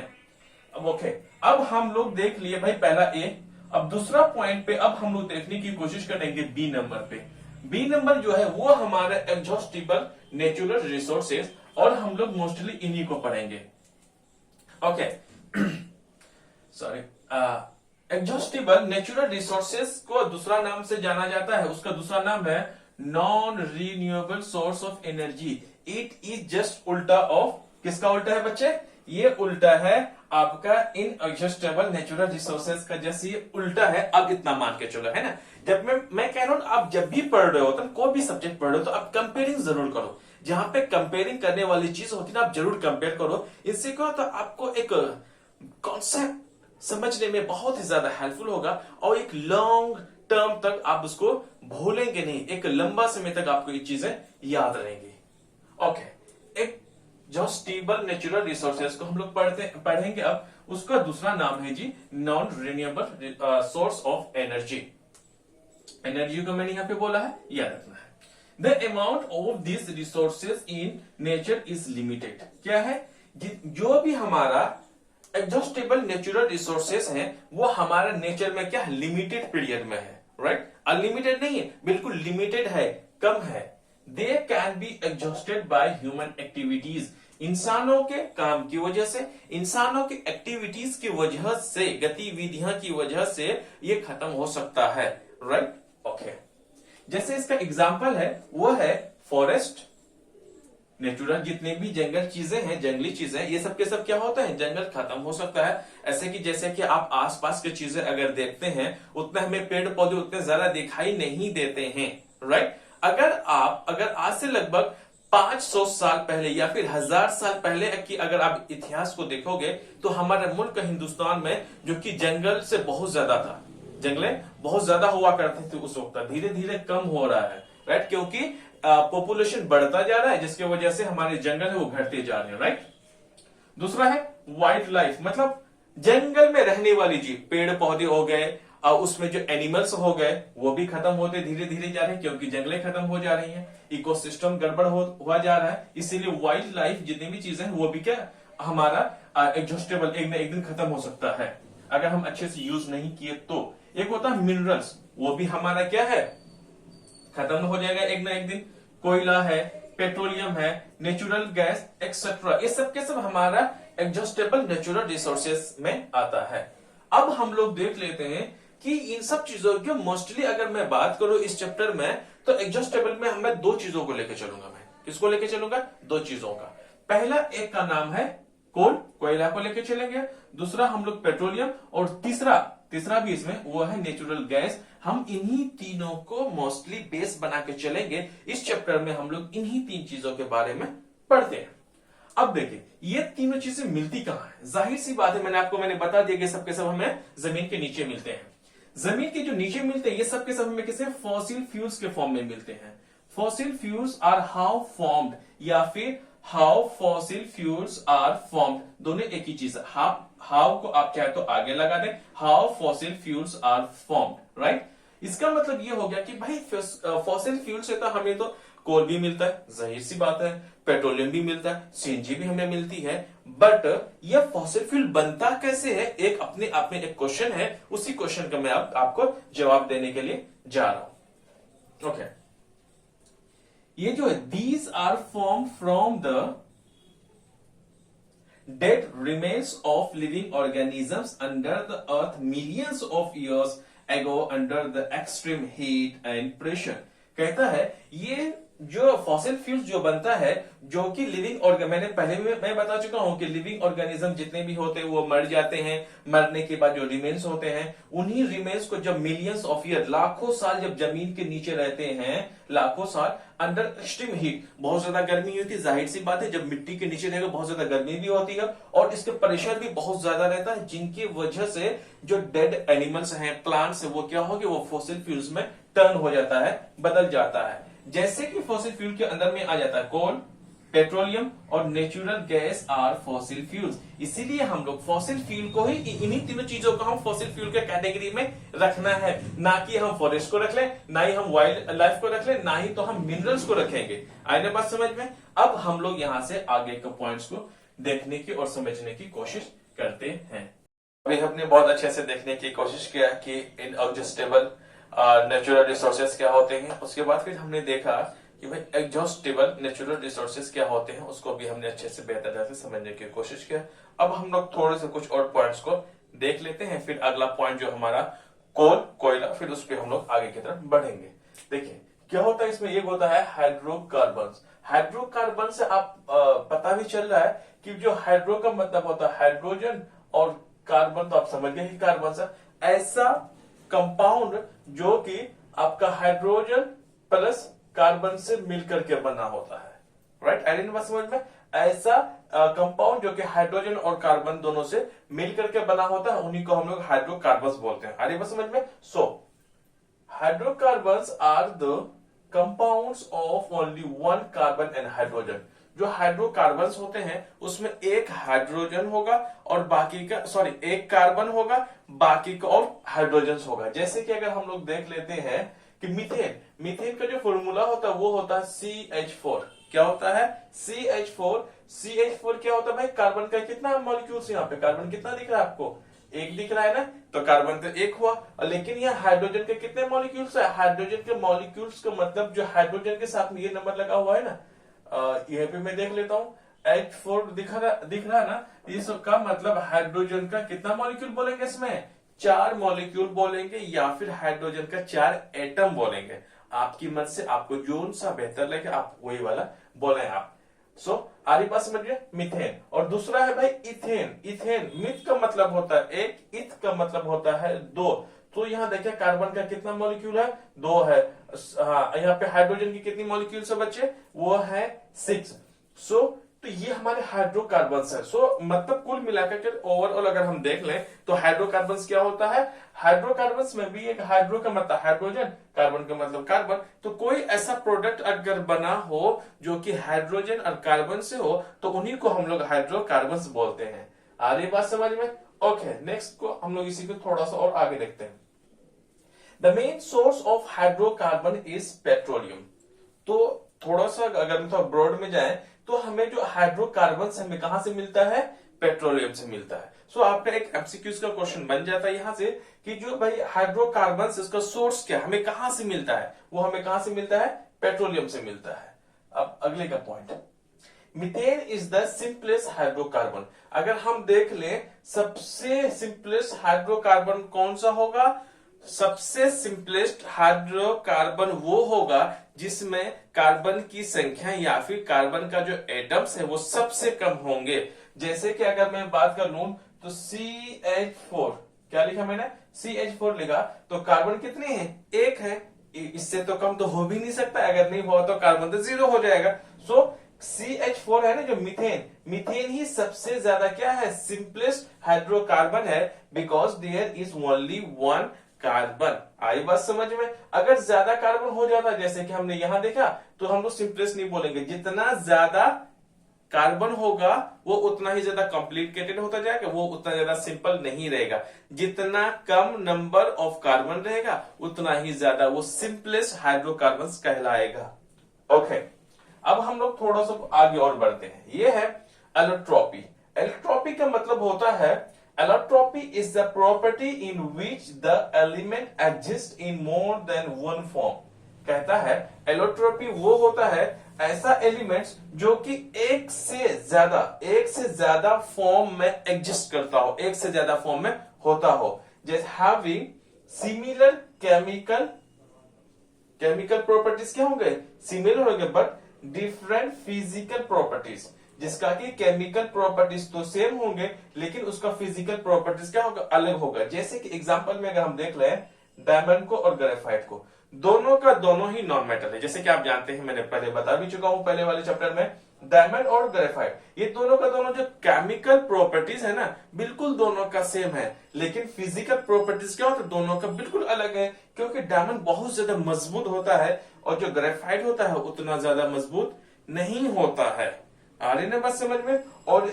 अब ओके, अब हम लोग देख लिए भाई पहला ए। अब दूसरा पॉइंट पे अब हम लोग देखने की कोशिश करेंगे बी नंबर पे। बी नंबर जो है वो हमारा एग्जॉस्टिबल नेचुरल रिसोर्सेज, और हम लोग मोस्टली इन्हीं को पढ़ेंगे। Okay, sorry, exhaustible natural resources को दूसरा नाम से जाना जाता है, उसका दूसरा नाम है non renewable source of energy. It is just उल्टा ऑफ, किसका उल्टा है बच्चे? ये उल्टा है आपका इनएग्जॉस्टिबल नेचुरल रिसोर्सेज का, जैसे ये उल्टा है। अब इतना मान के चलो, है ना। जब मैं कह रहा हूं, आप जब भी पढ़ रहे हो तो कोई भी सब्जेक्ट पढ़ रहे हो तो आप कंपेयरिंग जरूर करो। जहां पे कंपेयरिंग करने वाली चीज होती है ना, आप जरूर कंपेयर करो। इससे क्या होता है, आपको एक कॉन्सेप्ट समझने में बहुत ही ज्यादा हेल्पफुल होगा, और एक लॉन्ग टर्म तक आप उसको भूलेंगे नहीं, एक लंबा समय तक आपको ये चीजें याद रहेंगी। ओके, एक जो स्टेबल नेचुरल रिसोर्सेज को हम लोग पढ़ेंगे अब, उसका दूसरा नाम है जी non renewable source of energy. Energy को मैंने यहां पे बोला है, याद रखना है। The amount of this resources in nature is limited. क्या है, जो भी हमारा एग्जॉस्टिबल नेचुरल रिसोर्सेज हैं वो हमारे नेचर में क्या, लिमिटेड पीरियड में है, राइट? अनलिमिटेड नहीं है, बिल्कुल लिमिटेड है, कम है। They can be exhausted by human activities. इंसानों के काम की वजह से, इंसानों की एक्टिविटीज की वजह से, गतिविधियां की वजह से ये खत्म हो सकता है, राइट। ओके, जैसे इसका एग्जाम्पल है वो है फॉरेस्ट, नेचुरल जितने भी जंगल चीजें हैं, जंगली चीजें, ये सब के सब क्या होता है, जंगल खत्म हो सकता है। ऐसे कि जैसे कि आप आसपास की चीजें अगर देखते हैं उतना हमें पेड़ पौधे उतने ज्यादा दिखाई नहीं देते हैं, राइट। अगर आज से लगभग 500 साल पहले या फिर 1000 साल पहले की अगर आप इतिहास को देखोगे तो हमारे मुल्क हिंदुस्तान में जो कि जंगल से बहुत ज्यादा था, जंगलें बहुत ज्यादा हुआ करते थे उस वक्त, धीरे धीरे कम हो रहा है, राइट, क्योंकि पॉपुलेशन बढ़ता जा रहा है जिसकी वजह से हमारे जंगल है वो घटते जा रहे हैं, राइट। दूसरा है वाइल्ड लाइफ, मतलब जंगल में रहने वाली जीव, पेड़ पौधे हो गए, उसमें जो एनिमल्स हो गए वो भी खत्म होते धीरे धीरे जा रहे हैं क्योंकि जंगलें खत्म हो जा रही हैं, इकोसिस्टम गड़बड़ हुआ जा रहा है, इसीलिए वाइल्ड लाइफ जितनी भी चीजें हैं वो भी क्या हमारा एग्जॉस्टेबल एक ना एक दिन खत्म हो सकता है अगर हम अच्छे से यूज नहीं किए तो। एक होता है मिनरल्स, वो भी हमारा क्या है, खत्म हो जाएगा एक ना एक दिन। कोयला है, पेट्रोलियम है, नेचुरल गैस एक्सेट्रा, ये सब के सब हमारा एग्जॉस्टेबल नेचुरल रिसोर्सेस में आता है। अब हम लोग देख लेते हैं कि इन सब चीजों के मोस्टली अगर मैं बात करूं इस चैप्टर में तो एग्जॉस्टेबल में मैं दो चीजों को लेकर चलूंगा। मैं किसको लेकर चलूंगा, दो चीजों का। पहला एक का नाम है कोल, कोयला को लेकर चलेंगे, दूसरा हम लोग पेट्रोलियम, और तीसरा भी इसमें वो है नेचुरल गैस। हम इन्हीं तीनों को मोस्टली बेस बना के चलेंगे। इस चैप्टर में हम लोग इन्हीं तीन चीजों के बारे में पढ़ते हैं। अब देखिए ये तीनों चीजें मिलती कहां है, जाहिर सी बात है मैंने बता दिया कि सबके सब हमें जमीन के नीचे मिलते हैं। जमीन के जो नीचे मिलते हैं ये सबके सब हमें किसे, फॉसिल फ्यूल्स के फॉर्म में मिलते हैं। Fossil fuels are how formed, या फिर how fossil fuels are formed, दोनों एक ही चीज है। हाउ को आप चाहे तो आगे लगा दें, how fossil fuels are formed, right. इसका मतलब ये हो गया कि भाई फॉसिल फ्यूल से तो हमें तो कोल भी मिलता है, जाहिर सी बात है, पेट्रोलियम भी मिलता है, सीएनजी भी हमें मिलती है, बट ये फॉसिल फ्यूल बनता कैसे है, एक अपने आप में एक क्वेश्चन है। उसी क्वेश्चन का मैं आपको जवाब देने के लिए जा रहा हूं। ओके, ये जो है these are form from the dead remains of living organisms under the earth millions of years ago under the extreme heat and pressure। कहता है ये जो फॉसिल फ्यूल्स जो बनता है, जो कि लिविंग मैंने पहले भी मैं बता चुका हूं कि लिविंग ऑर्गेनिज्म जितने भी होते हैं वो मर जाते हैं, मरने के बाद जो रिमेन्स होते हैं उन्हीं रिमेन्स को जब मिलियंस ऑफ ईयर, लाखों साल जब जमीन के नीचे रहते हैं, लाखों साल अंडर एक्सट्रीम हीट, बहुत ज्यादा गर्मी होती है, जाहिर सी बात है जब मिट्टी के नीचे रहेगा बहुत ज्यादा गर्मी भी होती है और इसके प्रेशर भी बहुत ज्यादा रहता है, जिनकी वजह से जो डेड एनिमल्स हैं, प्लांट्स है, वो क्या होगी, वो फॉसिल फ्यूल्स में टर्न हो जाता है, बदल जाता है। जैसे कि फॉसिल फ्यूल के अंदर में आ जाता है कोल, पेट्रोलियम और natural gas are fossil fuels, इसीलिए हम लोग फॉसिल फ्यूल को ही, इन्हीं तीनों चीजों को हम फॉसिल फ्यूल के कैटेगरी में रखना है, ना कि हम फॉरेस्ट को रख लें, ना ही हम वाइल्ड लाइफ को रख लें, ना ही तो हम मिनरल्स को रखेंगे। आए ना बात समझ में। अब हम लोग यहां से आगे के पॉइंट्स को देखने की और समझने की कोशिश करते हैं। अभी हमने बहुत अच्छे से देखने की कोशिश किया कि इनएग्जॉस्टेबल नेचुरल रिसोर्सेज क्या होते हैं। उसके बाद फिर हमने देखा कि भाई एग्जॉस्टेबल नेचुरल रिसोर्सेज क्या होते हैं, उसको भी हमने अच्छे से बेहतर तरह से समझने की कोशिश किया। अब हम लोग थोड़े से कुछ और पॉइंट्स को देख लेते हैं, फिर अगला पॉइंट जो हमारा कोल, कोयला, फिर उस पर हम लोग आगे की तरफ बढ़ेंगे। देखिए क्या होता है इसमें, एक होता है हाइड्रोकार्बन। हाइड्रोकार्बन से आप पता भी चल रहा है कि जो हाइड्रो का मतलब होता है हाइड्रोजन, और कार्बन तो आप समझ गए कार्बन से ऐसा कंपाउंड जो कि आपका हाइड्रोजन प्लस कार्बन से मिलकर के बना होता है, राइट। आइडेंटिटी बात समझ में, ऐसा कंपाउंड जो कि हाइड्रोजन और कार्बन दोनों से मिलकर के बना होता है, उन्हीं को हम लोग हाइड्रोकार्बन्स बोलते हैं। आइडेंटिटी बात समझ में। So hydrocarbons are the compounds of only one carbon and hydrogen. जो हाइड्रोकार्बन्स होते हैं उसमें एक हाइड्रोजन होगा और बाकी का एक कार्बन होगा, बाकी का और हाइड्रोजन होगा। जैसे कि अगर हम लोग देख लेते हैं कि मीथेन का जो फॉर्मूला होता है वो होता है CH4। क्या होता है, CH4 क्या होता है भाई, कार्बन का कितना मॉलिक्यूल्स, यहाँ पे कार्बन कितना दिख रहा है आपको, एक दिख रहा है ना, तो कार्बन तो एक हुआ। लेकिन ये हाइड्रोजन के कितने मॉलिक्यूल्स है, हाइड्रोजन के मॉलिक्यूल्स का मतलब जो हाइड्रोजन के साथ में ये नंबर लगा हुआ है ना, यह पे मैं देख लेता हूं, H4 दिख रहा है ना, इसका मतलब हाइड्रोजन का कितना मॉलिक्यूल बोलेंगे इसमें, 4 मॉलिक्यूल बोलेंगे या फिर हाइड्रोजन का 4 एटम बोलेंगे। आपकी मत से आपको जो सा बेहतर लगे आप वही वाला बोले आप। आरी बात समझ गए, मीथेन। और दूसरा है भाई इथेन। इथेन मिथ का मतलब होता है एक, इथ का मतलब होता है दो। तो यहाँ देखिए कार्बन का कितना मॉलिक्यूल है, 2 है। हाँ, यहाँ पे हाइड्रोजन की कितनी मॉलिक्यूल से बच्चे, वो है 6। तो ये हमारे हाइड्रोकार्बन्स है। मतलब कुल मिलाकर के ओवरऑल अगर हम देख लें तो हाइड्रोकार्बन्स क्या होता है, हाइड्रोकार्बन्स में भी एक हाइड्रो का मतलब हाइड्रोजन, कार्बन का मतलब कार्बन। तो कोई ऐसा प्रोडक्ट अगर बना हो जो कि हाइड्रोजन और कार्बन से हो तो उन्हीं को हम लोग हाइड्रोकार्बन्स बोलते हैं। आ रही बात समझ में? ओके, नेक्स्ट को हम लोग इसी को थोड़ा सा और आगे देखते हैं। The main source of hydrocarbon is petroleum. तो थोड़ा सा अगर हम थोड़ा ब्रॉड में जाए तो हमें जो हाइड्रोकार्बन हमें कहां से मिलता है, पेट्रोलियम से मिलता है। आपका एक एमसीक्यूज का क्वेश्चन बन जाता है यहां से कि जो भाई हाइड्रोकार्बन इसका सोर्स क्या, हमें कहां से मिलता है, वो हमें कहां से मिलता है, पेट्रोलियम से मिलता है। अब अगले का point, methane is the simplest hydrocarbon. अगर हम देख लें सबसे सिंपलेस्ट हाइड्रोकार्बन कौन सा होगा, सबसे सिंपलेस्ट हाइड्रोकार्बन वो होगा जिसमें कार्बन की संख्या या फिर कार्बन का जो एटम्स है वो सबसे कम होंगे। जैसे कि अगर मैं बात कर लूं तो CH4, क्या लिखा मैंने, CH4 लिखा, तो कार्बन कितने हैं, 1 है। इससे तो कम तो हो भी नहीं सकता, अगर नहीं हुआ तो कार्बन तो 0 हो जाएगा। CH4 है ना जो मीथेन, मीथेन ही सबसे ज्यादा क्या है, सिंपलेस्ट हाइड्रोकार्बन है, because there is only 1 carbon. आई बात समझ में? अगर ज्यादा कार्बन हो जाता जैसे कि हमने यहां देखा तो हम लोग सिंपलेस्ट नहीं बोलेंगे, जितना ज्यादा कार्बन होगा वो उतना ही ज्यादा कॉम्प्लिकेटेड होता जाएगा, वो उतना ज्यादा सिंपल नहीं रहेगा। जितना कम नंबर ऑफ कार्बन रहेगा उतना ही ज्यादा वो सिंपलेस्ट हाइड्रोकार्बन कहलाएगा। ओके, अब हम लोग थोड़ा सा आगे और बढ़ते हैं। ये है एलोट्रॉपी। एलोट्रॉपी का मतलब होता है, allotropy is the property in which the element exist in more than one form. कहता है एलोट्रॉपी वो होता है ऐसा एलिमेंट्स जो कि एक से ज्यादा फॉर्म में एग्जिस्ट करता हो, एक से ज्यादा फॉर्म में होता हो। जैसे हैविंग सिमिलर केमिकल प्रॉपर्टीज क्या होंगे, सिमिलर होंगे बट डिफरेंट फिजिकल प्रॉपर्टीज, जिसका कि केमिकल प्रॉपर्टीज तो सेम होंगे लेकिन उसका फिजिकल प्रॉपर्टीज क्या होगा, अलग होगा। जैसे कि एग्जांपल में अगर हम देख लें डायमंड को और ग्रेफाइट को, दोनों का दोनों ही नॉन मेटल है। जैसे कि आप जानते हैं, मैंने पहले बता भी चुका हूं पहले वाले चैप्टर में, डायमंड और ग्रेफाइट ये दोनों का दोनों जो केमिकल प्रॉपर्टीज है ना बिल्कुल दोनों का सेम है, लेकिन फिजिकल प्रॉपर्टीज क्या होता है, दोनों का बिल्कुल अलग है। क्योंकि डायमंड बहुत ज्यादा मजबूत होता है और जो ग्रेफाइट होता है उतना ज्यादा मजबूत नहीं होता है। आ रही ना बात समझ में? और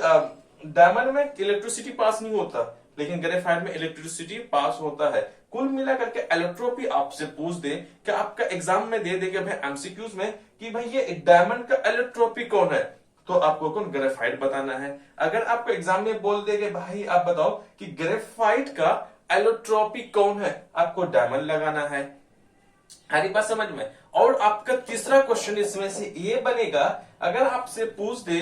डायमंड में इलेक्ट्रिसिटी पास नहीं होता लेकिन ग्रेफाइट में इलेक्ट्रिसिटी पास होता है। कुल मिलाकर के एलोट्रॉपी आपसे पूछ दे कि आपका एग्जाम में दे देगा भाई एमसीक्यूज में कि भाई ये डायमंड का एलोट्रॉपी कौन है, तो आपको कौन, ग्रेफाइट बताना है। अगर आपको एग्जाम में बोल देगा भाई आप बताओ कि ग्रेफाइट का एलोट्रॉपी कौन है, आपको डायमंड लगाना है। हरी बात समझ में? और आपका तीसरा क्वेश्चन इसमें से ये बनेगा, अगर आपसे पूछ दे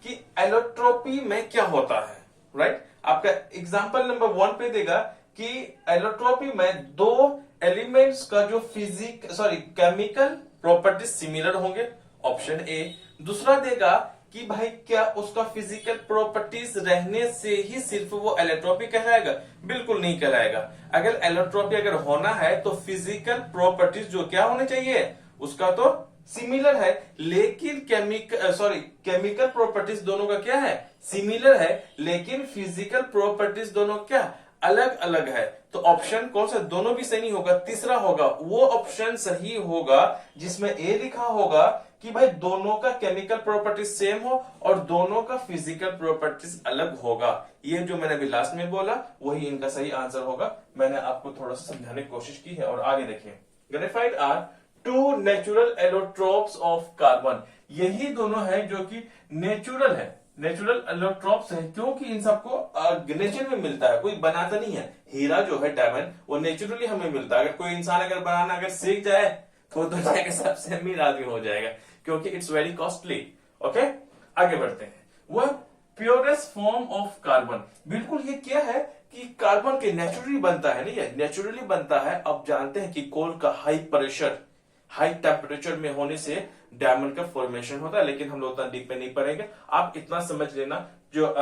कि एलोट्रॉपी में क्या होता है, राइट? आपका एग्जांपल नंबर 1 पे देगा कि एलोट्रॉपी में दो एलिमेंट्स का जो केमिकल प्रॉपर्टीज सिमिलर होंगे, ऑप्शन ए। दूसरा देगा कि भाई क्या उसका फिजिकल प्रॉपर्टीज रहने से ही सिर्फ वो एलोट्रॉपी कहलाएगा, बिल्कुल नहीं कहलाएगा। अगर एलोट्रॉपी अगर होना है तो फिजिकल प्रॉपर्टीज जो क्या होने चाहिए, उसका तो सिमिलर है, लेकिन केमिकल प्रॉपर्टीज दोनों का क्या है, सिमिलर है, लेकिन फिजिकल प्रॉपर्टीज दोनों क्या, अलग अलग है। तो ऑप्शन कौन सा, दोनों भी सही नहीं होगा, तीसरा होगा वो ऑप्शन सही होगा जिसमें ए लिखा होगा कि भाई दोनों का केमिकल प्रॉपर्टीज सेम हो और दोनों का फिजिकल प्रॉपर्टीज अलग होगा। ये जो मैंने अभी लास्ट में बोला वही इनका सही आंसर होगा। मैंने आपको थोड़ा सा समझाने की कोशिश की है। और आगे देखिए, graphite are two natural allotropes of carbon. यही दोनों है जो कि नेचुरल है, नेचुरल एलोट्रोप्स है, क्योंकि इन सबको नेचर में मिलता है, कोई बनाता नहीं है। हीरा जो है डायमंड वो नेचुरली हमें मिलता है। अगर कोई इंसान अगर बनाना अगर सीख जाए तो दुनिया के सबसे अमीर आदमी हो जाएगा, क्योंकि इट्स वेरी कॉस्टली। ओके, आगे बढ़ते हैं। वह प्योरेस्ट फॉर्म ऑफ कार्बन, बिल्कुल ये क्या है कि कार्बन के नेचुरली बनता है, नहीं है, नेचुरली बनता है। अब जानते हैं कि कोल का हाई प्रेशर हाई टेम्परेचर में होने से डायमंड का फॉर्मेशन होता है, लेकिन हम लोग उतना डीप में नहीं पढ़ेंगे। आप इतना समझ लेना, जो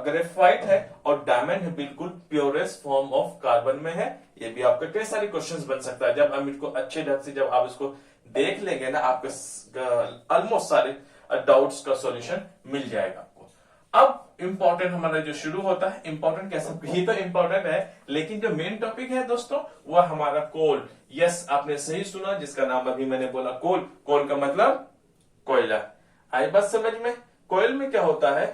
ग्रेफाइट है और डायमंड है बिल्कुल प्योरेस्ट फॉर्म ऑफ कार्बन में है। ये भी आपके कई सारे क्वेश्चंस बन सकता है। जब हम इसको अच्छे ढंग से जब आप इसको देख लेंगे ना, आपके ऑलमोस्ट सारे डाउट्स का सॉल्यूशन मिल जाएगा आपको। अब इंपॉर्टेंट हमारा जो शुरू होता है, इंपॉर्टेंट कैसे, ये तो इंपॉर्टेंट है, लेकिन जो मेन टॉपिक है दोस्तों वह हमारा कोल। यस, आपने सही सुना, जिसका नाम अभी मैंने बोला कोल। कोल का मतलब कोयला। आई बात समझ में? कोयल में क्या होता है,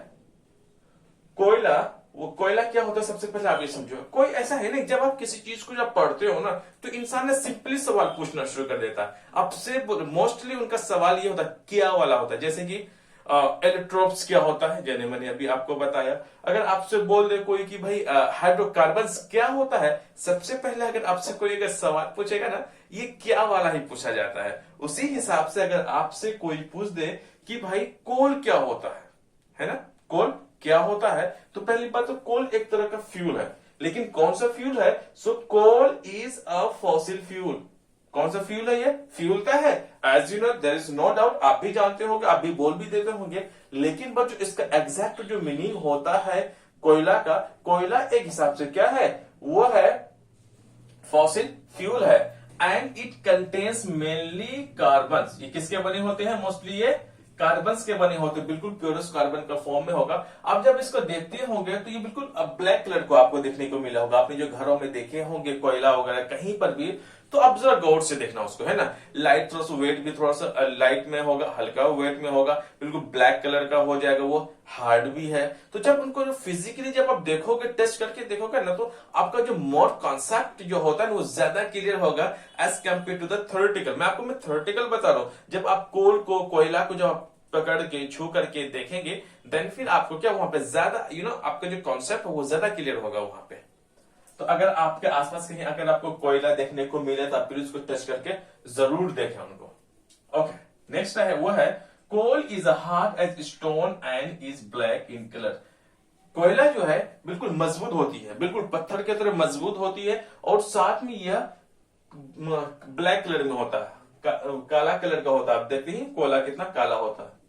कोयला, वो कोयला क्या होता है सबसे पहले आप ये समझो। कोई ऐसा है नहीं, जब आप किसी चीज को जब पढ़ते हो ना, तो इंसान ने सिंपली सवाल पूछना शुरू कर देता है आपसे। मोस्टली उनका सवाल ये होता है क्या वाला होता है, जैसे कि एलेक्ट्रोप्स क्या होता है, जैसे मैंने अभी आपको बताया। अगर आपसे बोल दे कोई कि भाई हाइड्रोकार्बन्स क्या होता है, सबसे पहले अगर आपसे कोई अगर सवाल पूछेगा ना, ये क्या वाला ही पूछा जाता है। उसी हिसाब से अगर आपसे कोई पूछ दे कि भाई कोल क्या होता है ना, कोल क्या होता है, तो पहली बात तो कोल एक तरह का फ्यूल है, लेकिन कौन सा फ्यूल है? So coal is a fossil fuel. कौन सा फ्यूल है? ये फ्यूल का है। As you know, there is no doubt, आप भी जानते होंगे, आप भी बोल भी देते होंगे, लेकिन बट जो इसका एग्जैक्ट जो मीनिंग होता है कोयला का, कोयला एक हिसाब से क्या है, वो है फॉसिल फ्यूल है। And it contains mainly carbon. ये किसके बने होते हैं? मोस्टली ये कार्बन के बने होते हैं, बिल्कुल प्योरेस्ट कार्बन का फॉर्म में होगा। आप जब इसको देखते होंगे तो ये बिल्कुल ब्लैक कलर को आपको देखने को मिला होगा। आपने जो घरों में देखे होंगे कोयला वगैरह कहीं पर भी, तो अब जरा गौर से देखना उसको, है ना। लाइट थोड़ा सा वेट भी थोड़ा सा लाइट में होगा, हल्का वेट में होगा, बिल्कुल ब्लैक कलर का हो जाएगा, वो हार्ड भी है। तो जब उनको फिजिकली जब आप देखोगे, टेस्ट करके देखोगे ना, तो आपका जो मोर कॉन्सेप्ट जो होता है वो ज्यादा क्लियर होगा as compare to the theoretical. मैं थ्योरेटिकल बता रहा हूं। जब आप कोल को, कोयला को जब आप पकड़ के छू करके देखेंगे, देन फिर आपको क्या वहां पे ज्यादा आपका जो कॉन्सेप्ट है वो ज्यादा क्लियर होगा वहां पे। तो अगर आपके आसपास कहीं अगर आपको कोयला देखने को मिले तो आप फिर उसको टच करके जरूर देखें उनको। ओके, नेक्स्ट है वो है coal is hard as stone and is black in colour. कोयला जो है बिल्कुल मजबूत होती है, बिल्कुल पत्थर की तरह मजबूत होती है, और साथ में यह ब्लैक कलर में होता है, काला कलर का होता है। आप देखते हैं कोयला कितना काला होता है।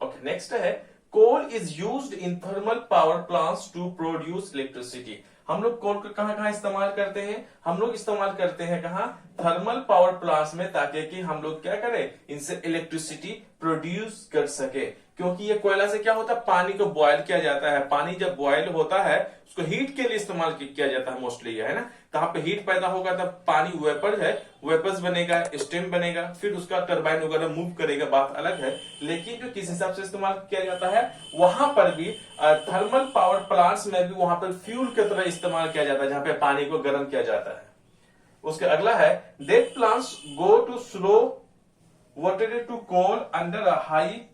ओके, नेक्स्ट है coal is used in thermal power plants to produce electricity. हम लोग कोल को कहां कहां इस्तेमाल करते हैं? हम लोग इस्तेमाल करते हैं कहां? थर्मल पावर प्लांट्स में, ताकि कि हम लोग क्या करें, इनसे इलेक्ट्रिसिटी प्रोड्यूस कर सके। क्योंकि ये कोयला से क्या होता है, पानी को बॉयल किया जाता है। पानी जब बॉयल होता है उसको हीट के लिए इस्तेमाल किया जाता है मोस्टली, है ना। कहां पे हीट पैदा होगा तब पानी वेपर है, वेपर्स बनेगा, स्टीम बनेगा, फिर उसका टरबाइन वगैरह मूव करेगा, बात अलग है। लेकिन जो किस हिसाब से इस्तेमाल किया जाता है वहां पर भी, थर्मल पावर प्लांट्स में भी वहां पर फ्यूल की तरह इस्तेमाल किया जाता है, जहां पे पानी को गर्म किया जाता है। उसके अगला है that plants go to slow water to coal under a high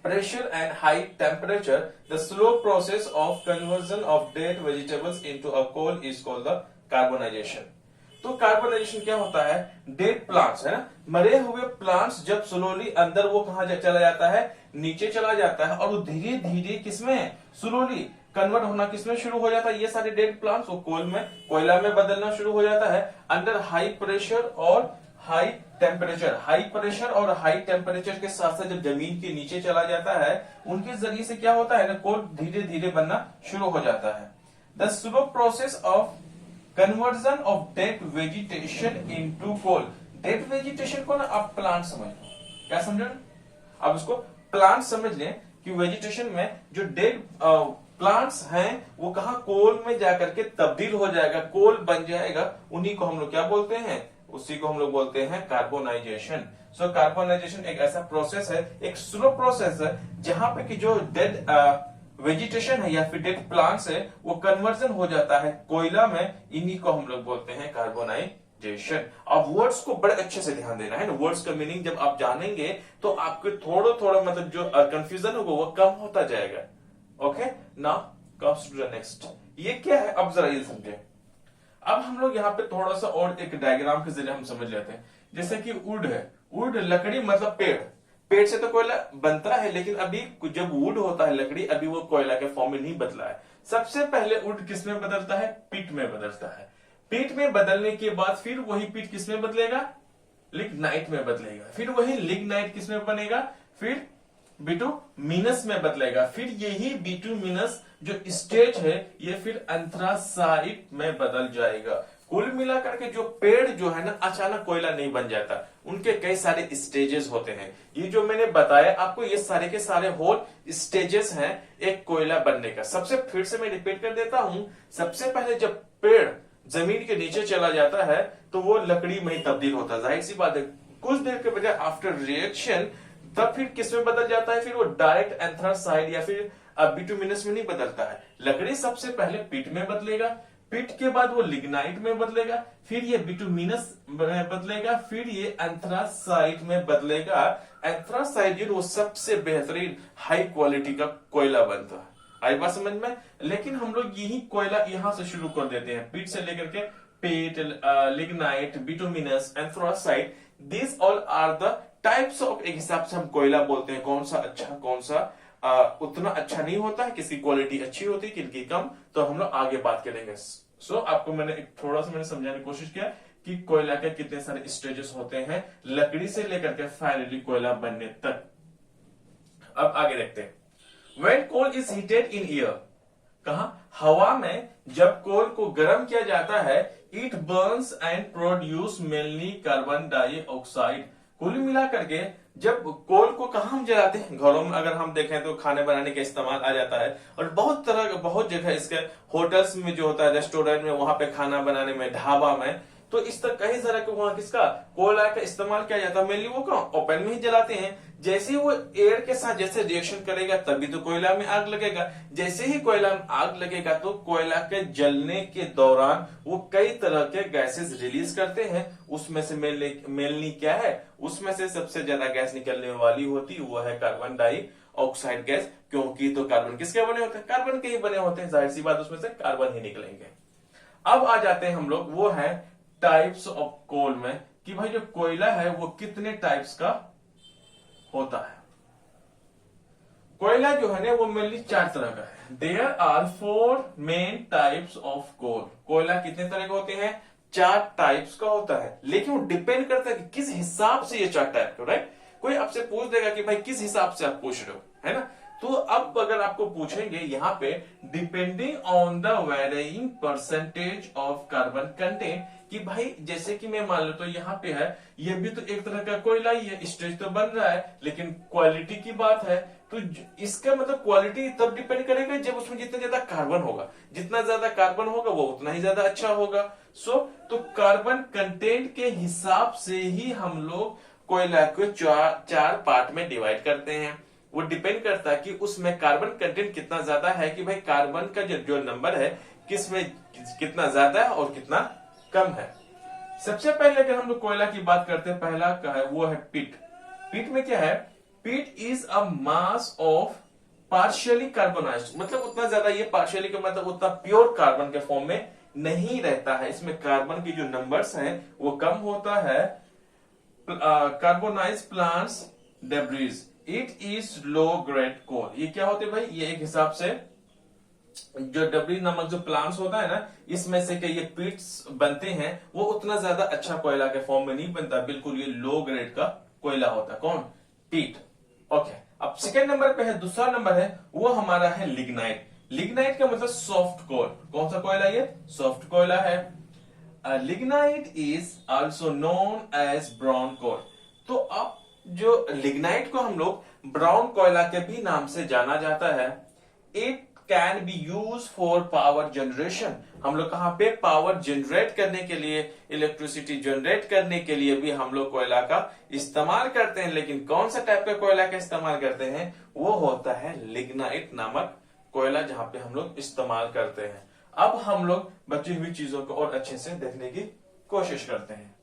pressure and high temperature. The slow process of conversion of dead vegetables into a coal is called the carbonization. तो कार्बोनाइजेशन क्या होता है? डेड प्लांट्स, है ना, मरे हुए प्लांट्स जब स्लोली अंदर वो कहां चला जाता है, नीचे चला जाता है, और वो धीरे धीरे किसमें, स्लोली कन्वर्ट होना किसमें शुरू हो जाता है, ये सारे डेड प्लांट्स वो कोल में, कोयला में बदलना शुरू हो जाता है अंडर हाई प्रेशर और हाई टेम्परेचर। हाई प्रेशर और हाई टेम्परेचर के साथ साथ जब जमीन के नीचे चला जाता है, उनके जरिए से क्या होता है ना, कोल धीरे धीरे बनना शुरू हो जाता है। The slow process of conversion of dead vegetation into coal. Dead vegetation को ना आप प्लांट समझ लो, क्या समझो, आप उसको प्लांट समझ लें कि वेजिटेशन में जो डेड प्लांट्स हैं वो कहा, कोल में जाकर के तब्दील हो जाएगा, कोल बन जाएगा। उन्हीं को हम लोग क्या बोलते हैं, उसी को हम लोग बोलते हैं कार्बोनाइजेशन। सो कार्बोनाइजेशन एक ऐसा प्रोसेस है, एक स्लो प्रोसेस है, जहां पे कि जो डेड वेजिटेशन है या फिर डेड प्लांट्स है वो कन्वर्जन हो जाता है कोयला में, इन्हीं को हम लोग बोलते हैं कार्बोनाइजेशन। अब वर्ड्स को बड़े अच्छे से ध्यान देना है ना, वर्ड्स का मीनिंग जब आप जानेंगे तो आपके थोड़ा थोड़ा मतलब जो कंफ्यूजन होगा वो कम होता जाएगा। Okay, now comes to the next. ये क्या है, अब जरा ये समझे। अब हम लोग यहाँ पे थोड़ा सा और एक डायग्राम के जरिए हम समझ लेते हैं। जैसे कि वुड है, वुड लकड़ी मतलब पेड़, पेड़ से तो कोयला बनता है, लेकिन अभी जब वुड होता है लकड़ी, अभी वो कोयला के फॉर्म में नहीं बदला है। सबसे पहले वुड किस में बदलता है? पीट में बदलता है। पीट में बदलने के बाद फिर वही पीट किस में बदलेगा? लिग्नाइट में बदलेगा। फिर वही लिग्नाइट किस में बनेगा? फिर बिटुमिनस में बदलेगा। फिर यही बिटुमिनस जो स्टेज है ये फिर एंथ्रासाइट में बदल जाएगा। कुल मिलाकर के जो पेड़ जो है ना, अचानक कोयला नहीं बन जाता, उनके कई सारे स्टेजेस होते हैं। ये जो मैंने बताया आपको, ये सारे के सारे होल स्टेजेस हैं एक कोयला बनने का। सबसे फिर से मैं रिपीट कर देता हूं, सबसे पहले जब पेड़ जमीन के नीचे चला जाता है तो वो लकड़ी में ही तब्दील होता है, जाहिर सी बात है। कुछ देर के बजाय आफ्टर रिएक्शन तब फिर किस में बदल जाता है? फिर वो डायरेक्ट एंथ्रासाइड या फिर बिटुमिनस में नहीं बदलता है। लकड़ी सबसे पहले पीट में बदलेगा, पीट के बाद वो लिग्नाइट में बदलेगा, फिर ये बिटुमिनस में बदलेगा, फिर ये एंथ्रासाइड में बदलेगा। एंथ्रासाइड वो सबसे बेहतरीन हाई क्वालिटी का कोयला बनता है। आई बात समझ में? लेकिन हम लोग यही कोयला यहां से शुरू कर देते हैं, पीट से लेकर के peat, lignite, bituminous, anthracite, this all are the types of. एक हिसाब से हम कोयला बोलते हैं, कौन सा अच्छा, कौन सा उतना अच्छा नहीं होता है, किसकी क्वालिटी अच्छी होती है, किनकी कम, तो हम लोग आगे बात करेंगे। आपको मैंने थोड़ा सा समझाने की कोशिश किया कि कोयला के कितने सारे स्टेजेस होते हैं लकड़ी से लेकर के फाइनली कोयला बनने तक। अब आगे देखते हैं। When coal is heated in air, कहा हवा में जब कोल को गर्म किया जाता है, it burns and produce mainly carbon dioxide. कुल मिला करके जब कोल को कहा हम जलाते हैं, घरों में अगर हम देखें तो खाने बनाने के इस्तेमाल आ जाता है, और बहुत जगह इसके होटल्स में जो होता है, रेस्टोरेंट में, वहां पे खाना बनाने में, ढाबा में, तो इस तरह कई तरह के वहां किसका कोयला का इस्तेमाल किया जाता है। मेनली वो कहाँ ओपन में ही जलाते हैं। जैसे ही वो एयर के साथ जैसे रिएक्शन करेगा तभी तो कोयला में आग लगेगा। जैसे ही कोयला में आग लगेगा तो कोयला के जलने के दौरान वो कई तरह के गैसेस रिलीज करते हैं। उसमें से मेनली क्या है? उसमें से सबसे ज्यादा गैस निकलने वाली होती वो है कार्बन डाइऑक्साइड गैस, क्योंकि तो कार्बन किसके बने होते हैं? कार्बन के ही बने होते हैं, जाहिर सी बात उसमें से कार्बन ही निकलेंगे। अब आ जाते हैं हम लोग, वो है टाइप्स ऑफ कोल में, कि भाई जो कोयला है वो कितने टाइप्स का होता है। कोयला जो है ना वो मेनली 4 तरह का है। There are 4 main types of coal. कोयला कितने तरह के होते हैं? 4 टाइप्स का होता है, लेकिन वो डिपेंड करता है कि किस हिसाब से ये 4 टाइप का, राइट? कोई आपसे पूछ देगा कि भाई किस हिसाब से आप पूछ रहे हो, है ना? तो अब अगर आपको पूछेंगे यहाँ पे, depending on the varying percentage of carbon content, कि भाई जैसे कि मैं मान लो तो यहाँ पे है, ये भी तो एक तरह का कोयला ही है, स्टेज तो बन रहा है, लेकिन क्वालिटी की बात है तो इसका मतलब क्वालिटी तब डिपेंड करेगा जब उसमें जितना ज्यादा कार्बन होगा। जितना ज्यादा कार्बन होगा वो उतना ही ज्यादा अच्छा होगा। तो कार्बन कंटेंट के हिसाब से ही हम लोग कोयला को 4 पार्ट में डिवाइड करते हैं। वो डिपेंड करता है कि उसमें कार्बन कंटेंट कितना ज्यादा है, कि भाई कार्बन का जो नंबर है किसमें कितना ज्यादा है और कितना कम है। सबसे पहले अगर हम लोग कोयला की बात करते हैं, पहला का है वो है पीट। पीट में क्या है? Peat is a mass of partially carbonized, मतलब उतना ज्यादा ये पार्शियली का मतलब उतना प्योर कार्बन के फॉर्म में नहीं रहता है। इसमें कार्बन की जो नंबर्स हैं वो कम होता है। Carbonize plants debris, it is low grade coal. ये क्या होते भाई? ये एक हिसाब से जो डबरी नामक जो प्लांट्स होता है ना, इसमें से ये पीट्स बनते हैं, वो उतना ज्यादा अच्छा कोयला के फॉर्म में नहीं बनता, बिल्कुल ये लो ग्रेड का कोयला होता है। कौन? पीट। ओके, अब सेकेंड नंबर पे है, दूसरा नंबर है वो हमारा है लिग्नाइट। लिग्नाइट का मतलब सॉफ्ट कोल। कौन सा कोयला? ये सॉफ्ट कोयला है। Lignite is also known as brown coal. तो अब जो लिग्नाइट को हम लोग ब्राउन कोयला के भी नाम से जाना जाता है। It can be use for power generation. हम लोग कहां पे पावर जनरेट करने के लिए, इलेक्ट्रिसिटी जनरेट करने के लिए भी हम लोग कोयला का इस्तेमाल करते हैं। लेकिन कौन सा टाइप का कोयला का इस्तेमाल करते हैं? वो होता है लिग्नाइट नामक कोयला, जहां पे हम लोग इस्तेमाल करते हैं। अब हम लोग बची हुई चीजों को और अच्छे से देखने की कोशिश करते हैं।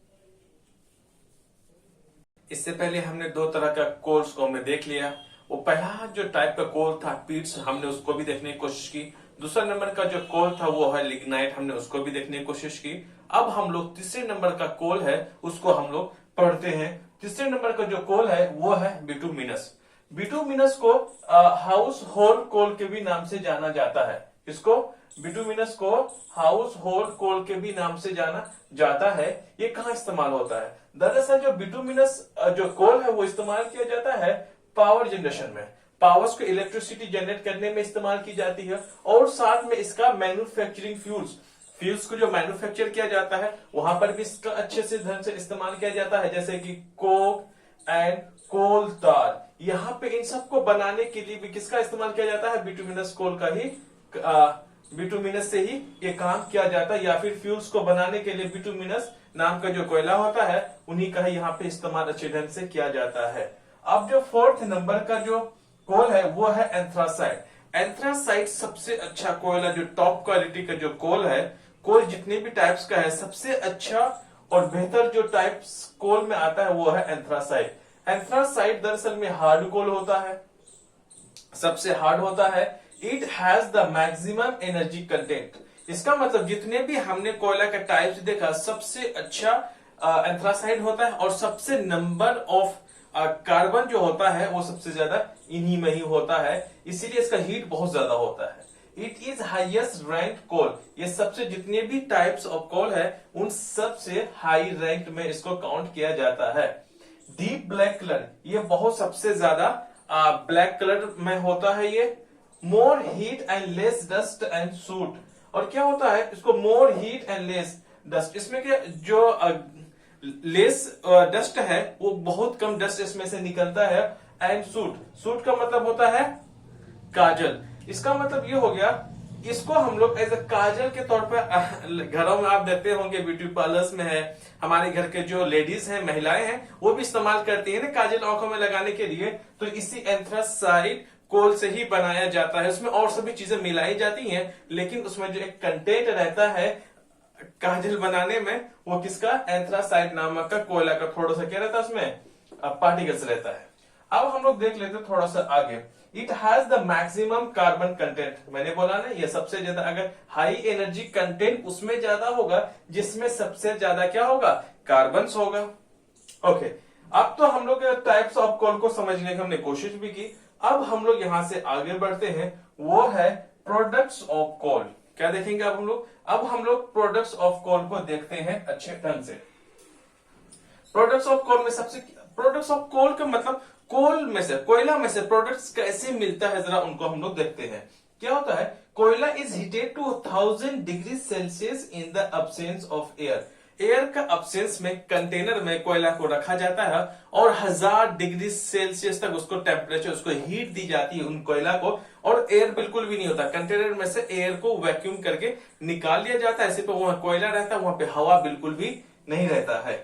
इससे पहले हमने 2 तरह का कोल्स को हमने देख लिया। वो पहला जो टाइप का कोल था पीट्स, हमने उसको भी देखने की कोशिश की। दूसरा नंबर का जो कोल था वो है लिग्नाइट, हमने उसको भी देखने की कोशिश की। अब हम लोग तीसरे नंबर का कोल है उसको हम लोग पढ़ते हैं। तीसरे नंबर का जो कोल है वो है बिटुमिनस। बिटुमिनस को हाउस होल्ड कोल के भी नाम से जाना जाता है। इसको बिटुमिनस को हाउस होल्ड कोल के भी नाम से जाना जाता है। ये कहाँ इस्तेमाल होता है? दरअसल जो बिटुमिनस जो कोल है वो इस्तेमाल किया जाता है पावर जनरेशन में। पावर्स को इलेक्ट्रिसिटी जनरेट करने में इस्तेमाल की जाती है, और साथ में इसका मैन्युफैक्चरिंग फ्यूल्स को जो मैन्युफैक्चर किया जाता है वहां पर भी इसका अच्छे से ढंग से इस्तेमाल किया जाता है, जैसे कि कोक एंड कोल तार। यहाँ पे इन सबको बनाने के लिए भी किसका इस्तेमाल किया जाता है? बिटुमिनस कोल का ही, बिटुमिनस से ही ये काम किया जाता है, या फिर फ्यूल्स को बनाने के लिए बिटुमिनस नाम का जो कोयला होता है उन्हीं का ही यहाँ पे इस्तेमाल अच्छे ढंग से किया जाता है। अब जो फोर्थ नंबर का जो कोल है वो है एंथ्रासाइट। एंथ्रासाइट सबसे अच्छा कोयला, जो टॉप क्वालिटी का जो कोल है, कोल जितने भी टाइप्स का है सबसे अच्छा और बेहतर जो टाइप्स कोल में आता है वो है एंथ्रासाइट। एंथ्रासाइट दरअसल में हार्ड कोल होता है, सबसे हार्ड होता है। It has the maximum energy content. इसका मतलब जितने भी हमने कोयला का टाइप्स देखा सबसे अच्छा एंथ्रासाइट होता है, और सबसे नंबर ऑफ कार्बन जो होता है वो सबसे ज्यादा इन्हीं में ही होता है, इसीलिए इसका हीट बहुत ज्यादा होता है। इट इज हाईएस्ट रैंक कोल। ये सबसे जितने भी टाइप्स ऑफ कोल है उन सबसे हाई रैंक में इसको काउंट किया जाता है। डीप ब्लैक कलर, ये बहुत सबसे ज्यादा ब्लैक कलर में होता है। ये more heat and less dust and suit. और क्या होता है इसको more heat and less dust, इसमें क्या जो लेस डस्ट है वो बहुत कम डस्ट इसमें से निकलता है। एंड सूट का मतलब होता है काजल। इसका मतलब ये हो गया, इसको हम लोग एज ए काजल के तौर पर घरों में आप देखते होंगे, ब्यूटी पार्लर्स में है, हमारे घर के जो लेडीज हैं, महिलाएं हैं, वो भी इस्तेमाल करती है ना काजल आंखों में लगाने के लिए। तो इसी एंथ्रासाइट कोल से ही बनाया जाता है। उसमें और सभी चीजें मिलाई जाती हैं, लेकिन उसमें जो एक कंटेंट रहता है काजल बनाने में वो किसका? एंथ्रासाइट नामक का कोयला का थोड़ा सा क्या रहता है उसमें? पार्टिकल्स रहता है। अब हम लोग देख लेते हैं थोड़ा सा आगे। It has the maximum carbon content. मैंने बोला ना ये सबसे ज्यादा, अगर हाई एनर्जी कंटेंट उसमें ज्यादा होगा जिसमें सबसे ज्यादा क्या होगा? कार्बन होगा। ओके, अब तो हम लोग टाइप्स ऑफ कोल को समझने की हमने कोशिश भी की। अब हम लोग यहां से आगे बढ़ते हैं, वो है प्रोडक्ट्स ऑफ कोल। क्या देखेंगे अब हम लोग? अब हम लोग प्रोडक्ट्स ऑफ कोल को देखते हैं अच्छे ढंग से। प्रोडक्ट्स ऑफ कोल में सबसे, प्रोडक्ट्स ऑफ कोल का मतलब कोल में से, कोयला में से प्रोडक्ट्स कैसे मिलता है, जरा उनको हम लोग देखते हैं। क्या होता है? कोयला is heated to 1000 degree Celsius in the absence of air. Air का अब्सेंस में कंटेनर में कोयला को रखा जाता है और 1000 डिग्री सेल्सियस तक उसको टेम्परेचर, उसको हीट दी जाती है उन कोयला को, और एयर बिल्कुल भी नहीं होता। कंटेनर में से एयर को वैक्यूम करके निकाल लिया जाता है, सिर्फ वहां कोयला रहता है, वहां पे हवा बिल्कुल भी नहीं रहता है।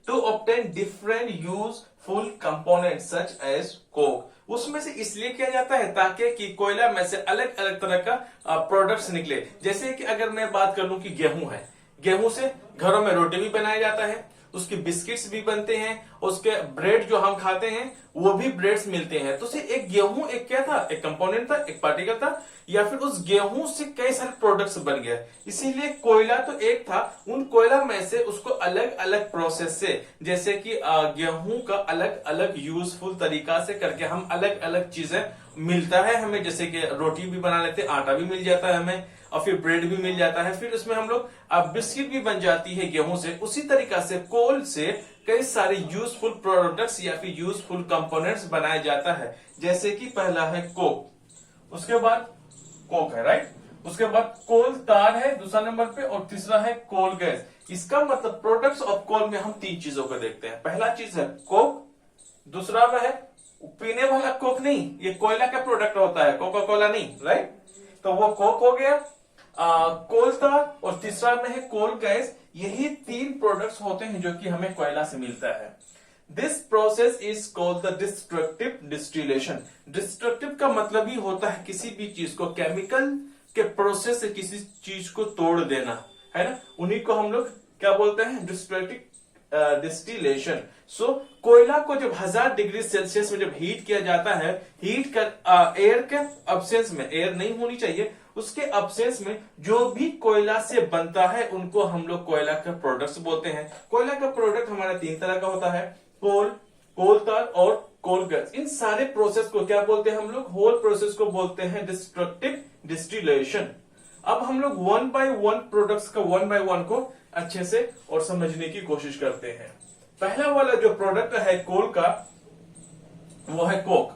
To obtain different useful component such as coke, उसमें से इसलिए किया जाता है ताकि कि कोयला में से अलग अलग तरह का प्रोडक्ट्स निकले। जैसे कि अगर मैं बात कर लूं कि गेहूं है, गेहूं से घरों में रोटी भी बनाया जाता है, उसके बिस्किट्स भी बनते हैं, उसके ब्रेड जो हम खाते हैं वो भी ब्रेड्स मिलते हैं। तो एक गेहूं एक क्या था? एक कंपोनेंट था, एक पार्टिकल था, या फिर उस गेहूं से कई सारे प्रोडक्ट्स बन गए। इसीलिए कोयला तो एक था, उन कोयला में से उसको अलग अलग प्रोसेस से, जैसे कि गेहूं का अलग अलग यूजफुल तरीका से करके हम अलग अलग चीजें मिलता है हमें, जैसे कि रोटी भी बना लेते हैं, आटा भी मिल जाता है हमें, और फिर ब्रेड भी मिल जाता है, फिर उसमें हम लोग बिस्किट भी बन जाती है गेहूं से। उसी तरीका से कोल से कई सारे यूजफुल प्रोडक्ट्स या फिर यूजफुल कंपोनेंट्स बनाया जाता है। जैसे कि पहला है कोक, उसके बाद कोक है, राइट, उसके बाद कोल तार है दूसरा नंबर पे, और तीसरा है कोल गैस। इसका मतलब प्रोडक्ट्स ऑफ कोल में हम तीन चीजों को देखते हैं। पहला चीज है कोक, दूसरा में है पीने वाला कोक नहीं, ये कोयला का प्रोडक्ट होता है, कोका कोला नहीं, राइट, तो वो कोक हो गया, कोल तार, और तीसरा में है कोल गैस। यही तीन प्रोडक्ट्स होते हैं जो कि हमें कोयला से मिलता है। This process is called the destructive distillation. Destructive का मतलब ही होता है किसी भी चीज को केमिकल के प्रोसेस से किसी चीज को तोड़ देना, है ना, उन्हीं को हम लोग क्या बोलते हैं? Destructive distillation. सो कोयला को जब 1000 डिग्री सेल्सियस में जब हीट किया जाता है, हीट कर एयर के अब्सेंस में, एयर नहीं होनी चाहिए, उसके अब्सेंस में जो भी कोयला से बनता है उनको हम लोग कोयला का प्रोडक्ट्स बोलते हैं। कोयला का प्रोडक्ट हमारा 3 तरह का होता है, कोल, कोल तार और कोल गैस। इन सारे प्रोसेस को क्या बोलते हैं हम लोग? होल प्रोसेस को बोलते हैं डिस्ट्रक्टिव डिस्टिलेशन। अब हम लोग वन बाय वन प्रोडक्ट्स का वन बाय वन को अच्छे से और समझने की कोशिश करते हैं। पहला वाला जो प्रोडक्ट है कोल का, वो है Coke.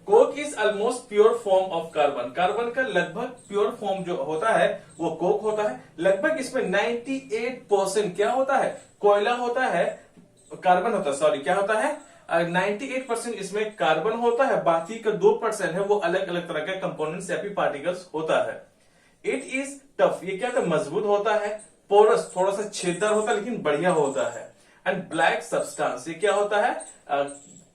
Coke is almost pure form of carbon. Carbon का लगभग प्योर फॉर्म जो होता है वो कोक होता है। लगभग इसमें 98% क्या होता है? कोयला होता है, कार्बन होता है, सॉरी क्या होता है? 98% इसमें कार्बन होता है, बाकी का 2% है वो अलग अलग तरह के कंपोनेंट्स या फिर पार्टिकल्स होता है। इट इज टफ, ये क्या होता है? मजबूत होता है। पोरस, थोड़ा सा छेददार होता है लेकिन बढ़िया होता है। एंड ब्लैक सब्सटेंस, ये क्या होता है?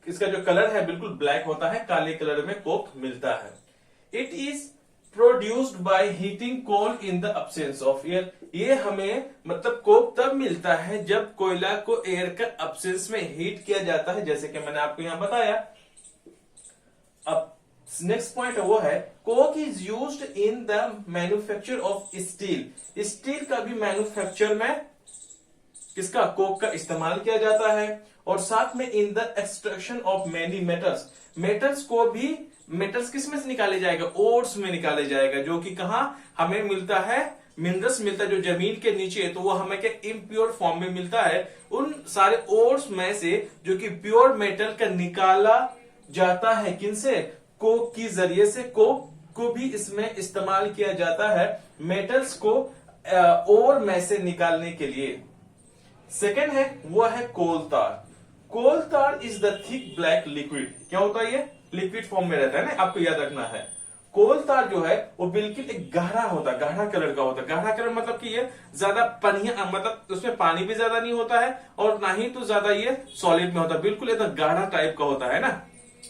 इसका जो कलर है बिल्कुल ब्लैक होता है, काले कलर में कोक मिलता है। It is produced by heating coal in the absence of air. ये हमें मतलब कोक तब मिलता है जब कोयला को एयर का अब्सेंस में हीट किया जाता है, जैसे कि मैंने आपको यहां बताया। अब नेक्स्ट पॉइंट वो है Coke is used in the manufacture of steel. Steel का भी मैन्युफैक्चर में किसका? कोक का इस्तेमाल किया जाता है। और साथ में in the extraction of many metals, metals को भी, मेटल्स किस में से निकाले जाएगा? ओर्स में निकाले जाएगा, जो कि कहां हमें मिलता है? मिनरल्स मिलता है जो जमीन के नीचे है, तो वो हमें क्या इम्प्योर फॉर्म में मिलता है। उन सारे ओर्स में से जो कि प्योर मेटल का निकाला जाता है, किनसे? कोक की जरिए से। कोक को भी इसमें इस्तेमाल किया जाता है मेटल्स को ओर में से निकालने के लिए। सेकेंड है वो है कोल तार। कोल तार is the thick black liquid. क्या होता है? ये लिक्विड फॉर्म में रहता है ना, आपको याद रखना है। कोल तार जो है वो बिल्कुल एक गहरा होता है, गहरा कलर का होता है। गहरा कलर मतलब कि ये ज्यादा पनिया, मतलब उसमें पानी भी ज्यादा नहीं होता है और ना ही तो ज्यादा ये सॉलिड में होता है, बिल्कुल एकदम गाढ़ा टाइप का होता है ना,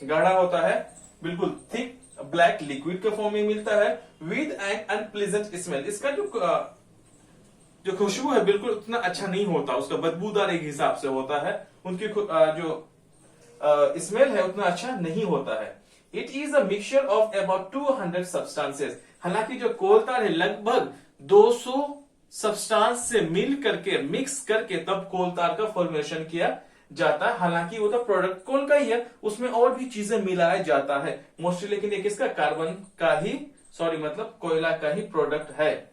गाढ़ा होता है, बिल्कुल थिक ब्लैक लिक्विड के फॉर्म में मिलता है। With an unpleasant smell. इसका जो खुशबू है बिल्कुल उतना अच्छा नहीं होता, उसका बदबूदार एक हिसाब से होता है, उनकी जो स्मेल है उतना अच्छा नहीं होता है। It is a mixture of about 200 substances. हालांकि जो कोल तार है लगभग 200 सब्सटेंस से मिल करके, मिक्स करके तब कोल तार का फॉर्मेशन किया जाता है। हालांकि वो तो प्रोडक्ट कोल का ही है, उसमें और भी चीजें मिलाया जाता है मोस्टली, लेकिन ये किसका? कार्बन का ही, सॉरी मतलब कोयला का ही प्रोडक्ट है।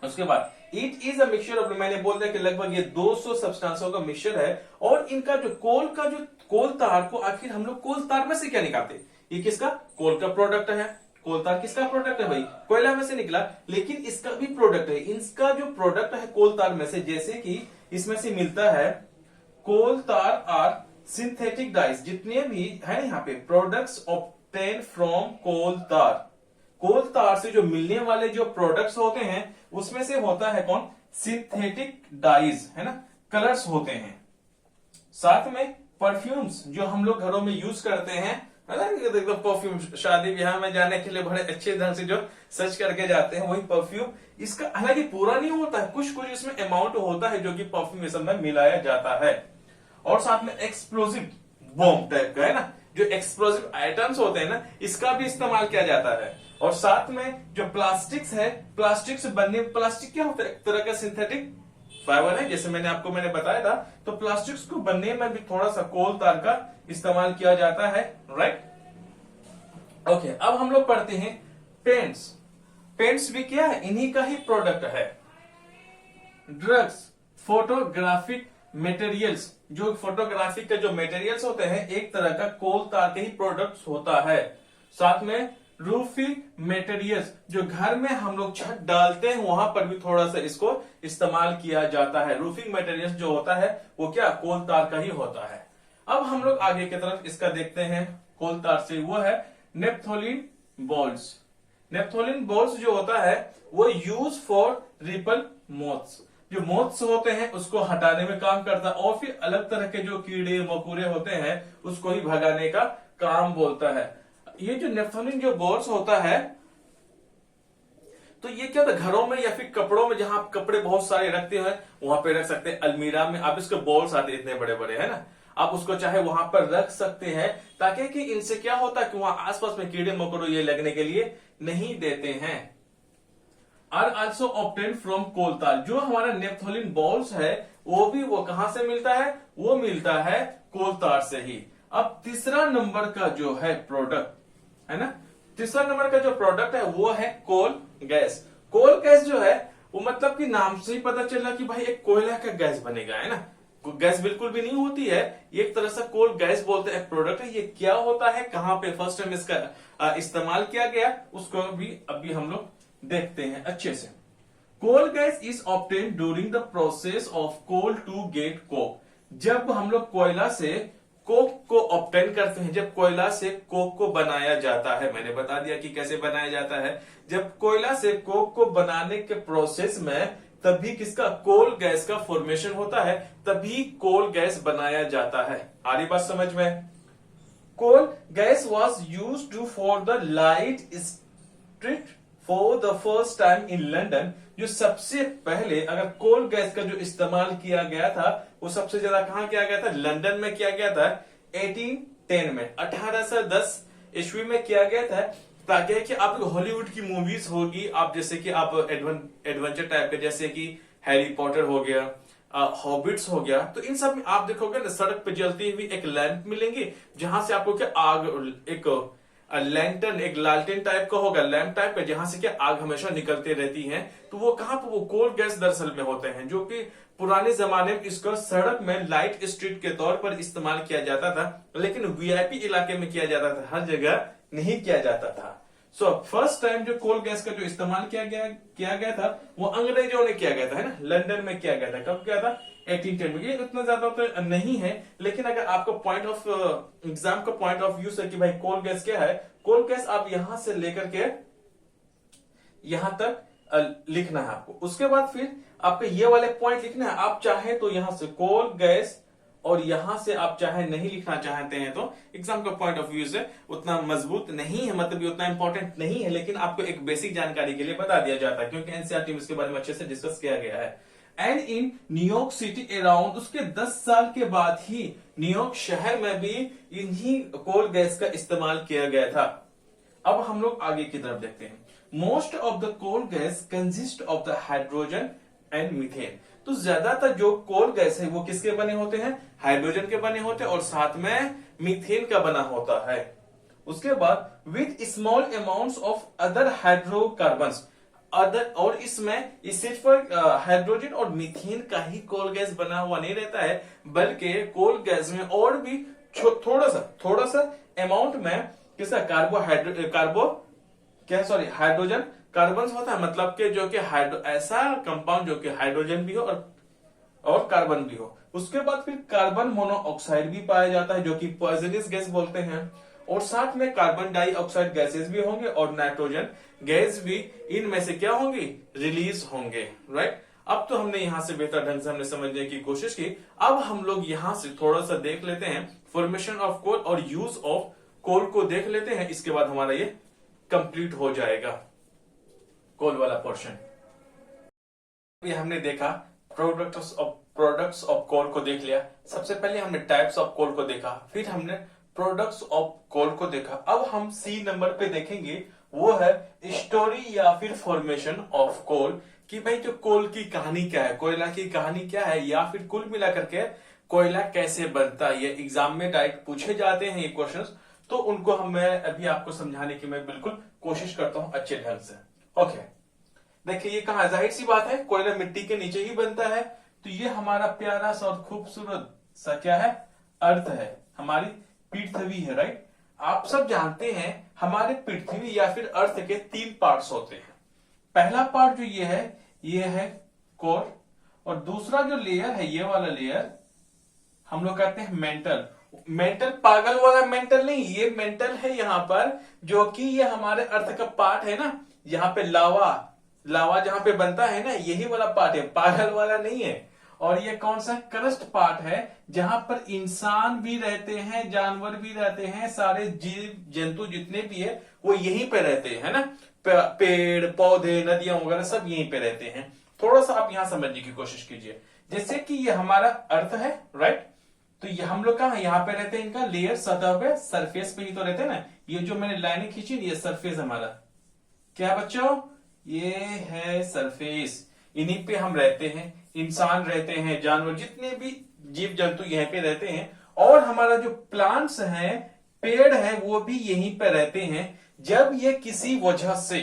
उसके बाद it is a mixture of, मैंने बोल दिया कि लगभग ये 200 सब्सटेंसों का मिक्सचर है। और इनका जो कोल तार को आखिर हम लोग कोल तार में से क्या निकालते? ये किसका? कोल का प्रोडक्ट है। कोल तार किसका प्रोडक्ट है भाई? कोयला में से निकला, लेकिन इसका भी प्रोडक्ट है। इसका जो प्रोडक्ट है कोल तार में से, जैसे कि इसमें से मिलता है कोल तार आर सिंथेटिक डाइज। जितने भी है यहाँ पे प्रोडक्ट्स ऑब्टेन फ्रॉम कोल तार, कोल तार से जो मिलने वाले जो प्रोडक्ट्स होते हैं उसमें से होता है कौन? सिंथेटिक डाइज, है ना, कलर्स होते हैं। साथ में परफ्यूम्स जो हम लोग घरों में यूज करते हैं, है ना, देखो परफ्यूम शादी ब्याह में जाने के लिए बड़े अच्छे ढंग से जो सर्च करके जाते हैं वही परफ्यूम। इसका हालांकि पूरा नहीं होता है, कुछ कुछ इसमें अमाउंट होता है जो कि परफ्यूम में मिलाया जाता है। और साथ में एक्सप्लोसिव बॉम्ब टाइप का, है ना, जो एक्सप्लोसिव आइटम्स होते हैं ना, इसका भी इस्तेमाल किया जाता है। और साथ में जो प्लास्टिक्स है, प्लास्टिक से बनने, प्लास्टिक क्या होता है? एक तरह का सिंथेटिक फाइबर है, जैसे आपको मैंने बताया था। तो प्लास्टिक्स को बनने में भी थोड़ा सा कोल तार का इस्तेमाल किया जाता है, राइट। ओके, अब हम लोग पढ़ते हैं पेंट्स। पेंट्स भी क्या है? इन्हीं का ही प्रोडक्ट है। ड्रग्स, फोटोग्राफिक मटेरियल्स, जो फोटोग्राफिक के जो मटेरियल्स होते हैं एक तरह का कोल तार के ही प्रोडक्ट्स होता है। साथ में रूफिंग मटेरियल्स, जो घर में हम लोग छत डालते हैं वहां पर भी थोड़ा सा इसको इस्तेमाल किया जाता है। रूफिंग मटेरियल्स जो होता है वो क्या? कोल तार का ही होता है। अब हम लोग आगे की तरफ इसका देखते हैं कोल तार से, वो है नेप्थोलिन बॉल्स। नेप्थोलिन बॉल्स जो होता है वो यूज फॉर रिपल मोथ्स, जो मोथ्स होते हैं उसको हटाने में काम करता है। और फिर अलग तरह के जो कीड़े मकोड़े होते हैं उसको ही भगाने का काम बोलता है। ये जो नेप्थोलिन जो बॉल्स होता है, तो ये क्या होता है? घरों में या फिर कपड़ों में, जहां आप कपड़े बहुत सारे रखते हैं वहां पे रख सकते हैं। अलमीरा में आप इसके बॉल्स आते हैं इतने बड़े बड़े, है ना, आप उसको चाहे वहां पर रख सकते हैं, ताकि कि इनसे क्या होता है कि वहां आसपास में कीड़े मकोड़े ये लगने के लिए नहीं देते हैं। Are also obtain from coal tar. जो हमारा नेप्थोलिन बॉल्स है वो कहां से मिलता है, वो मिलता है कोल तार से ही। अब तीसरा नंबर का जो है प्रोडक्ट है ना, तीसरा नंबर का जो प्रोडक्ट है वो है कोल गैस। कोल गैस जो है वो मतलब कि नाम से ही पता चला कि भाई एक कोयला का गैस बनेगा, है ना। गैस बिल्कुल भी नहीं होती है, ये एक तरह से कोल गैस बोलते हैं, प्रोडक्ट है। ये क्या होता है, कहां पे फर्स्ट टाइम इसका इस्तेमाल किया गया, उसको भी अभी हम लोग देखते हैं अच्छे से। Coal gas is obtain during the process of coal to get coke. जब हम लोग कोयला से कोक को ऑब्टेन करते हैं, जब कोयला से कोक को बनाया जाता है, मैंने बता दिया कि कैसे बनाया जाता है। जब कोयला से कोक को बनाने के प्रोसेस में तभी किसका, कोल गैस का फॉर्मेशन होता है, तभी कोल गैस बनाया जाता है। आ रही बात समझ में। Coal gas was use to for the light street for the first time in London. जो सबसे पहले अगर कोल गैस का जो इस्तेमाल किया गया था वो सबसे ज्यादा कहां किया गया था, लंदन में किया गया था 1810 में, 1810 ईस्वी में किया गया था। ताकि कि आप हॉलीवुड की मूवीज होगी, आप जैसे कि आप एडवेंचर टाइप के, जैसे कि हैरी पॉटर हो गया, हॉबिट्स हो गया, तो इन सब में आप देखोगे ना सड़क पे जलती हुई एक लैंप मिलेंगे, जहां से आपको क्या आग, एक लैंटर्न, एक लालटेन टाइप का होगा, लैंप टाइप का, जहां से क्या आग हमेशा निकलती रहती है। तो वो कहां पर, वो कोल गैस दरअसल में होते हैं, जो कि पुराने जमाने में इसको सड़क में लाइट स्ट्रीट के तौर पर इस्तेमाल किया जाता था, लेकिन वीआईपी इलाके में किया जाता था, हर जगह नहीं किया जाता था। सो फर्स्ट टाइम जो कोल गैस का जो इस्तेमाल किया गया था वो अंग्रेजों ने किया गया था, है ना, लंदन में किया गया था। कब किया था, 1810 में। ये उतना ज्यादा तो नहीं है, लेकिन अगर आपका पॉइंट ऑफ एग्जाम का पॉइंट ऑफ व्यू से कि भाई कोल गैस क्या है, कोल गैस आप यहां से लेकर के यहां तक लिखना है आपको। उसके बाद फिर आपको ये वाले पॉइंट लिखना है। आप चाहे तो यहां से कोल गैस, और यहां से आप चाहे नहीं लिखना चाहते हैं तो एग्जाम का पॉइंट ऑफ व्यू से उतना मजबूत नहीं है, मतलब ये उतना इंपॉर्टेंट नहीं है, लेकिन आपको एक बेसिक जानकारी के लिए बता दिया जाता है, क्योंकि एनसीईआरटी में इसके बारे में अच्छे से डिस्कस किया गया है। And in New York city around, उसके 10 साल के बाद ही न्यूयॉर्क शहर में भी इन्हीं कोल गैस का इस्तेमाल किया गया था। अब हम लोग आगे की तरफ देखते हैं। Most of the coal gas consist of the hydrogen and methane. तो ज्यादातर जो कोल गैस है वो किसके बने होते हैं, हाइड्रोजन के बने होते हैं, और साथ में मीथेन का बना होता है। उसके बाद with small amounts of other hydrocarbons, other, और इसमें सिर्फ हाइड्रोजन और मीथेन का ही कोल गैस बना हुआ नहीं रहता है, बल्कि कोल गैस में और भी थोड़ा सा अमाउंट में किसका, हाइड्रोजन कार्बन होता है, मतलब कि जो कि ऐसा कंपाउंड जो कि हाइड्रोजन भी हो और कार्बन भी हो। उसके बाद फिर कार्बन मोनोऑक्साइड भी पाया जाता है, जो कि पॉइजनस गैस बोलते हैं, और साथ में कार्बन डाइऑक्साइड गैसेस भी होंगे, और नाइट्रोजन गैस भी इनमें से क्या होंगी, रिलीज होंगे, राइट। अब तो हमने यहां से बेहतर ढंग से हमने समझने की कोशिश की। अब हम लोग यहां से थोड़ा सा देख लेते हैं फॉर्मेशन ऑफ कोल और यूज ऑफ कोल को देख लेते हैं, इसके बाद हमारा ये कंप्लीट हो जाएगा कोल वाला पोर्शन। ये हमने देखा प्रोडक्ट्स ऑफ कोल को देख लिया। सबसे पहले हमने टाइप्स ऑफ कोल को देखा, फिर हमने प्रोडक्ट्स ऑफ कोल को देखा। अब हम सी नंबर पे देखेंगे, वो है स्टोरी या फिर फॉर्मेशन ऑफ कोल, कि भाई जो कोल की कहानी क्या है, कोयला की कहानी क्या है, या फिर कुल मिला करके कोयला कैसे बनता है। ये एग्जाम में डायरेक्ट पूछे जाते हैं ये क्वेश्चंस, तो उनको मैं अभी आपको समझाने की मैं बिल्कुल कोशिश करता हूं अच्छे ढंग से। ओके, देखिए ये कहा, जाहिर सी बात है कोयला मिट्टी के नीचे ही बनता है, तो ये हमारा प्यारा सा और खूबसूरत सा क्या है, अर्थ है, हमारी पृथ्वी है, राइट। आप सब जानते हैं हमारे पृथ्वी या फिर अर्थ के 3 पार्ट्स होते हैं। पहला पार्ट जो ये है कोर, और दूसरा जो लेयर है, ये वाला लेयर हम लोग कहते हैं मेंटल पागल वाला मेंटल नहीं, ये मेंटल है यहाँ पर, जो कि ये हमारे अर्थ का पार्ट है ना, यहाँ पे लावा जहां पे बनता है ना, यही वाला पार्ट है, पागल वाला नहीं है। और ये कौन सा क्रस्ट पार्ट है, जहां पर इंसान भी रहते हैं, जानवर भी रहते हैं, सारे जीव जंतु जितने भी है वो यहीं पे रहते हैं ना, पेड़ पौधे नदियां वगैरह सब यहीं पे रहते हैं। थोड़ा सा आप यहां समझने की कोशिश कीजिए। जैसे कि ये हमारा अर्थ है, राइट, तो ये हम लोग कहां यहाँ पे रहते हैं, इनका लेयर सतह पे सरफेस पे ही तो रहते हैं ना। ये जो मैंने लाइनें खींची ये सरफेस हमारा क्या है बच्चों, ये है सरफेस, इन्हीं पे हम रहते हैं, इंसान रहते हैं, जानवर, जितने भी जीव जंतु यहीं पे रहते हैं। और हमारा जो प्लांट्स हैं, पेड़ है, वो भी यहीं पे रहते हैं। जब ये किसी वजह से,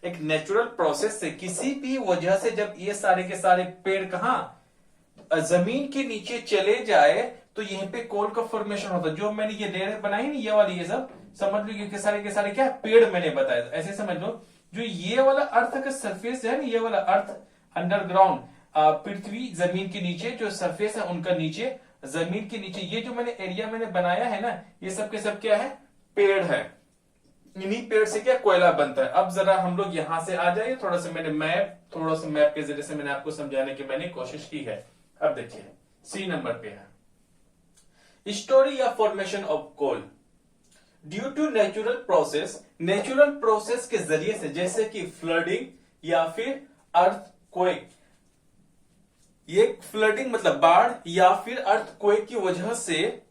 एक नेचुरल प्रोसेस से, किसी भी वजह से जब ये सारे के सारे पेड़ कहां जमीन के नीचे चले जाए, तो यहीं पे कोल का फॉर्मेशन होता है। जो मैंने ये लेयर बनाई नहीं, ये वाली, ये सब समझ लो कि सारे के सारे क्या पेड़ मैंने बताया, ऐसे समझ लो। जो ये वाला अर्थ का सरफेस है ना, ये वाला अर्थ अंडरग्राउंड, पृथ्वी जमीन के नीचे जो सरफेस है उनका नीचे, जमीन के नीचे ये जो मैंने एरिया मैंने बनाया है ना, ये सब के सब क्या है, पेड़ है। इन्हीं पेड़ से क्या कोयला बनता है। अब जरा हम लोग यहां से आ जाइए, थोड़ा सा मैप के जरिए से मैंने आपको समझाने की मैंने कोशिश की है। अब देखिए सी नंबर पे है स्टोरी या formation of coal due to natural process के जरिए से, जैसे कि फ्लडिंग या फिर अर्थक्वेक। ये फ्लडिंग मतलब बाढ़ या फिर अर्थक्वेक की वजह से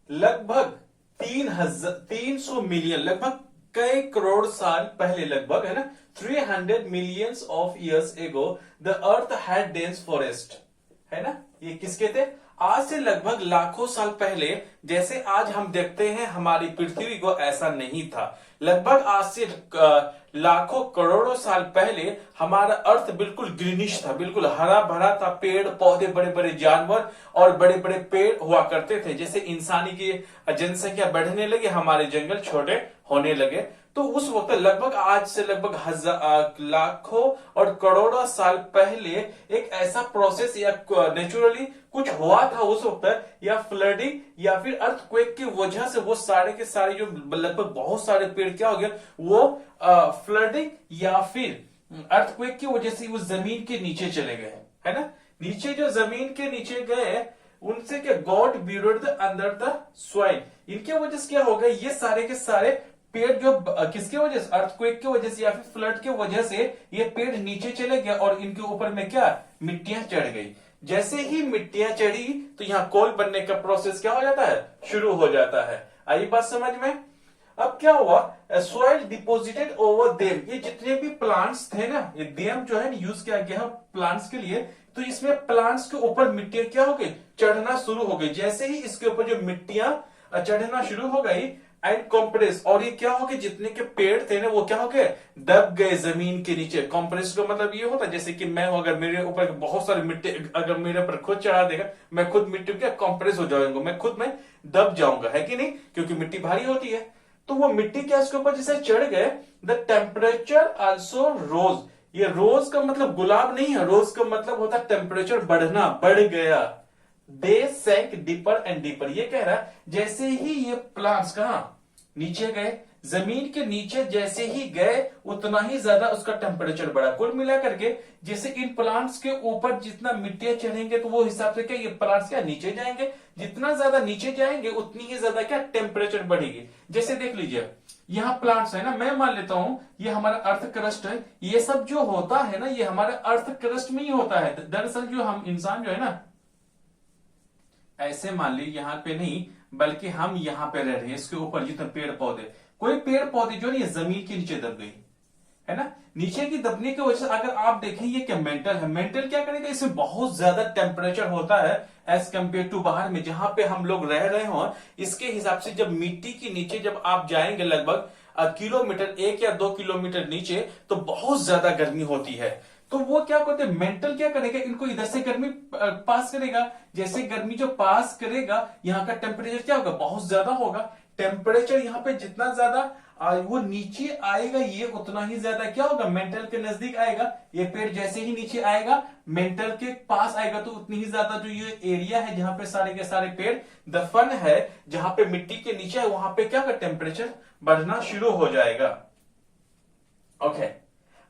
लगभग 300 मिलियन, लगभग कई करोड़ साल पहले, लगभग है ना 300 millions of years ago the earth had dense forest, है ना। ये किसके थे, आज से लगभग लाखों साल पहले, जैसे आज हम देखते हैं हमारी पृथ्वी को, ऐसा नहीं था। लगभग आज से लाखों करोड़ों साल पहले हमारा अर्थ बिल्कुल ग्रीनिश था, बिल्कुल हरा भरा था, पेड़ पौधे, बड़े बड़े जानवर और बड़े बड़े पेड़ हुआ करते थे। जैसे इंसानी की जनसंख्या बढ़ने लगी, हमारे जंगल छोटे होने लगे, तो उस वक्त लगभग आज से लगभग लाखों और करोड़ों साल पहले एक ऐसा प्रोसेस या नेचुरली कुछ हुआ था उस वक्त, या फ्लडिंग या फिर अर्थक्वेक की वजह से वो सारे के सारे जो लगभग बहुत सारे पेड़ क्या हो गया, वो फ्लडिंग या फिर अर्थक्वेक की वजह से वो जमीन के नीचे चले गए, है ना। नीचे जो जमीन के नीचे गए, उनसे क्या God buried under the soil, इनके वजह से क्या हो गया, ये सारे के सारे पेड़ जो किसके वजह से, अर्थक्वेक की वजह से या फिर फ्लड की वजह से ये पेड़ नीचे चले गए और इनके ऊपर में क्या मिट्टियां चढ़ गई। जैसे ही मिट्टियां चढ़ी तो यहाँ कोल बनने का प्रोसेस क्या हो जाता है, शुरू हो जाता है। आई बात समझ में। अब क्या हुआ, सॉइल डिपोजिटेड ओवर देम, ये जितने भी प्लांट्स थे ना, ये देम जो है यूज किया गया प्लांट्स के लिए, तो इसमें प्लांट्स के ऊपर मिट्टियां क्या हो गई, चढ़ना शुरू हो गई। जैसे ही इसके ऊपर जो मिट्टियां चढ़ना शुरू हो गई एंड कॉम्प्रेस, और ये क्या हो गया, जितने के पेड़ थे ना वो क्या हो गए, दब गए जमीन के नीचे। कॉम्प्रेस का मतलब ये होता है जैसे कि मैं अगर मेरे ऊपर बहुत सारी मिट्टी अगर मेरे ऊपर खुद चढ़ा देगा, मैं खुद मिट्टी क्या कॉम्प्रेस हो जाऊंगा, मैं खुद में दब जाऊंगा, है कि नहीं, क्योंकि मिट्टी भारी होती है। तो वो मिट्टी क्या इसके ऊपर जैसे चढ़ गए, द टेम्परेचर आल्सो रोज। ये रोज का मतलब गुलाब नहीं है, रोज का मतलब होता है टेम्परेचर बढ़ना, बढ़ गया। दे सैंक डीपर एंड डीपर, ये कह रहा है जैसे ही ये प्लांट्स कहां नीचे गए, जमीन के नीचे जैसे ही गए उतना ही ज्यादा उसका टेम्परेचर बढ़ा। कुल मिलाकर के जैसे इन प्लांट्स के ऊपर जितना मिट्टियां चढ़ेंगे तो वो हिसाब से क्या ये प्लांट्स क्या नीचे जाएंगे, जितना ज्यादा नीचे जाएंगे उतनी ही ज्यादा क्या टेम्परेचर बढ़ेगी। जैसे देख लीजिए यहाँ प्लांट्स है ना, मैं मान लेता हूं ये हमारा अर्थ क्रस्ट है, ये सब जो होता है ना ये हमारे अर्थ क्रस्ट में ही होता है। दरअसल जो हम इंसान जो है ना, ऐसे मान ली यहाँ पे नहीं बल्कि हम यहाँ पे रह रहे हैं, इसके ऊपर जितने पेड़ पौधे, कोई पेड़ पौधे जो नहीं जमीन के नीचे दब गई, है ना। नीचे की दबने की वजह से अगर आप देखें ये क्या मेंटल है, मेंटल क्या करेगा, इसमें बहुत ज्यादा टेम्परेचर होता है एज कम्पेयर टू बाहर में जहां पे हम लोग रह रहे हो। इसके हिसाब से जब मिट्टी के नीचे जब आप जाएंगे लगभग किलोमीटर 1 या 2 किलोमीटर नीचे, तो बहुत ज्यादा गर्मी होती है। तो वो क्या करते हैं, मेंटल क्या करेगा, इनको इधर से गर्मी पास करेगा। जैसे गर्मी जो पास करेगा यहाँ का टेम्परेचर क्या होगा, बहुत ज्यादा होगा। टेम्परेचर यहाँ पे जितना ज्यादा वो नीचे आएगा ये उतना ही ज्यादा क्या होगा, मेंटल के नजदीक आएगा। ये पेड़ जैसे ही नीचे आएगा मेंटल के पास आएगा तो उतनी ही ज्यादा जो ये एरिया है जहां पे सारे के सारे पेड़ दफन है, जहां पे मिट्टी के नीचे है, वहां पे क्या होगा, टेम्परेचर बढ़ना शुरू हो जाएगा। Okay,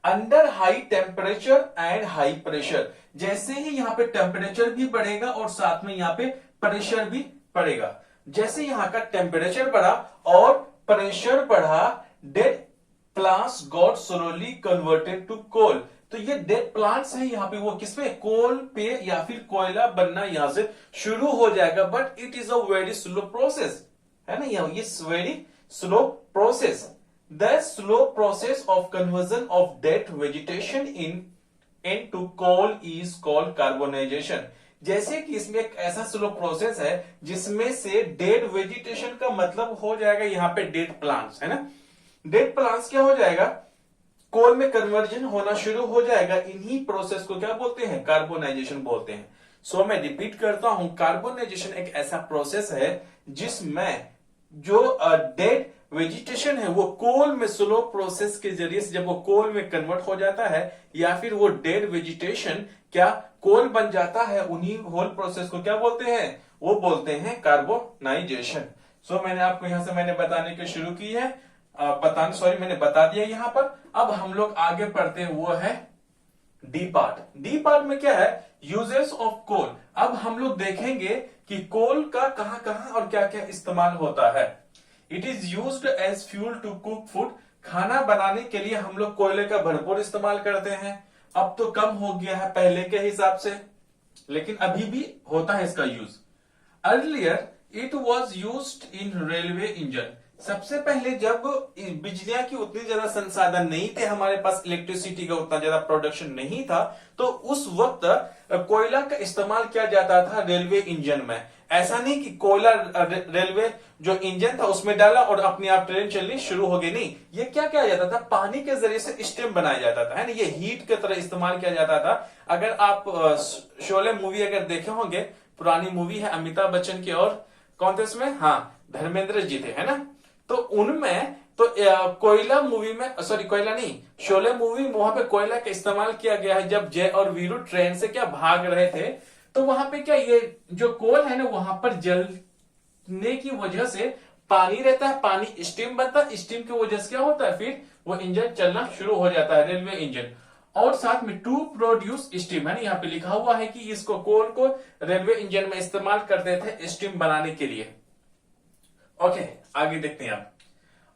under high temperature and high pressure, जैसे ही यहाँ पे टेम्परेचर भी बढ़ेगा और साथ में यहाँ पे प्रेशर भी बढ़ेगा। जैसे यहाँ का टेम्परेचर बढ़ा और प्रेशर बढ़ा, dead plants got slowly converted to coal. तो ये डेड प्लांट्स है यहाँ पे, वो किसमें, कोल पे या फिर कोयला बनना यहां से शुरू हो जाएगा। But it is a very slow process, है ना, ये very slow process. The slow process of conversion of dead vegetation into coal is called carbonization. जैसे कि इसमें एक ऐसा स्लो प्रोसेस है जिसमें से डेड वेजिटेशन का मतलब हो जाएगा यहाँ पे डेड प्लांट्स, है ना। डेड प्लांट्स क्या हो जाएगा, कोल में कन्वर्जन होना शुरू हो जाएगा। इन्हीं प्रोसेस को क्या बोलते हैं, कार्बोनाइजेशन बोलते हैं। सो मैं रिपीट करता हूं, कार्बोनाइजेशन एक ऐसा प्रोसेस है जिसमें जो डेड वेजिटेशन है वो कोल में स्लो प्रोसेस के जरिए से जब वो कोल में कन्वर्ट हो जाता है या फिर वो डेड वेजिटेशन क्या कोल बन जाता है, उन्हीं होल प्रोसेस को क्या बोलते हैं, वो बोलते हैं कार्बोनाइजेशन। सो मैंने आपको यहां से मैंने बताने की शुरू की है, मैंने बता दिया यहां पर। अब हम लोग आगे पढ़ते हैं, वो है डी पार्ट। डी पार्ट में क्या है, यूजेस ऑफ कोल। अब हम लोग देखेंगे कि कोल का कहां कहां और क्या क्या इस्तेमाल होता है। It is used as fuel to cook food. खाना बनाने के लिए हम लोग कोयले का भरपूर इस्तेमाल करते हैं। अब तो कम हो गया है पहले के हिसाब से, लेकिन अभी भी होता है इसका use. Earlier it was used in railway engine. सबसे पहले जब बिजलियां की उतनी ज्यादा संसाधन नहीं थे, हमारे पास इलेक्ट्रिसिटी का उतना ज्यादा प्रोडक्शन नहीं था, तो उस वक्त कोयला का इस्तेमाल किया जाता था रेलवे इंजन में। ऐसा नहीं कि कोयला रेलवे जो इंजन था उसमें डाला और अपने आप ट्रेन चलनी शुरू हो गई, नहीं। ये क्या किया जाता था, पानी के जरिए से स्टीम बनाया जाता था, है ना। ये हीट की तरह इस्तेमाल किया जाता था। अगर आप शोले मूवी अगर देखे होंगे, पुरानी मूवी है अमिताभ बच्चन की, और कौन थे उसमें, हाँ धर्मेंद्र जी थे, है ना। तो उनमें तो कोयला मूवी में, सॉरी कोयला नहीं, शोले मूवी में वहां पे कोयला का इस्तेमाल किया गया है। जब जय और वीरू ट्रेन से क्या भाग रहे थे, तो वहां पे क्या ये जो कोल है ना, वहां पर जलने की वजह से पानी रहता है, पानी स्टीम बनता है, स्टीम की वजह से क्या होता है, फिर वो इंजन चलना शुरू हो जाता है, रेलवे इंजन। और साथ में टू प्रोड्यूस स्टीम, है ना, यहाँ पे लिखा हुआ है कि इसको कोल को रेलवे इंजन में इस्तेमाल करते थे स्टीम बनाने के लिए। ओके, आगे देखते हैं आप।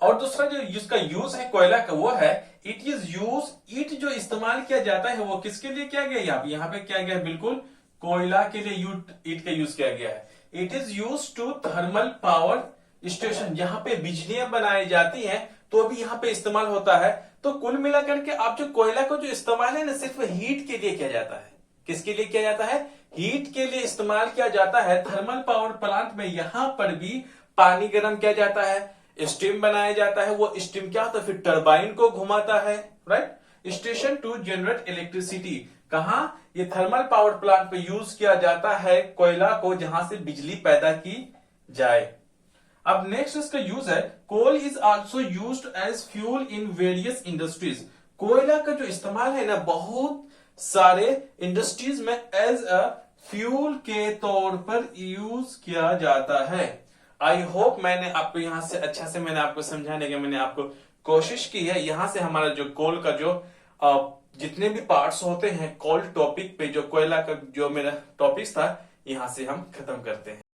और दूसरा जो इसका यूज है कोयला का, वो है इट इज यूज। ईट जो इस्तेमाल किया जाता है वो किसके लिए किया गया, यहाँ पे क्या गया, बिल्कुल कोयला के लिए ईट का यूज किया गया है। It is use to thermal power station. जहां पे बिजलियां बनाई जाती हैं तो भी यहाँ पे इस्तेमाल होता है। तो कुल मिलाकर के आप जो कोयला को जो इस्तेमाल है ना, सिर्फ हीट के लिए किया जाता है। किसके लिए किया जाता है, हीट के लिए इस्तेमाल किया जाता है। थर्मल पावर प्लांट में यहां पर भी पानी गर्म किया जाता है, स्टीम बनाया जाता है। वो स्टीम क्या होता है, फिर टरबाइन को घुमाता है, right. Station to generate electricity, कहा, ये थर्मल पावर प्लांट पे यूज किया जाता है कोयला को, जहां से बिजली पैदा की जाए। अब नेक्स्ट इसका यूज है, coal is also used as fuel in various industries. कोयला का जो इस्तेमाल है ना, बहुत सारे इंडस्ट्रीज में एज अ फ्यूल के तौर पर यूज किया जाता है। आई होप मैंने आपको यहां से अच्छा से मैंने आपको समझाने की मैंने आपको कोशिश की है। यहां से हमारा जो कोल का जो जितने भी पार्ट्स होते हैं कोल टॉपिक पे, जो कोयला का जो मेरा टॉपिक्स था, यहां से हम खत्म करते हैं।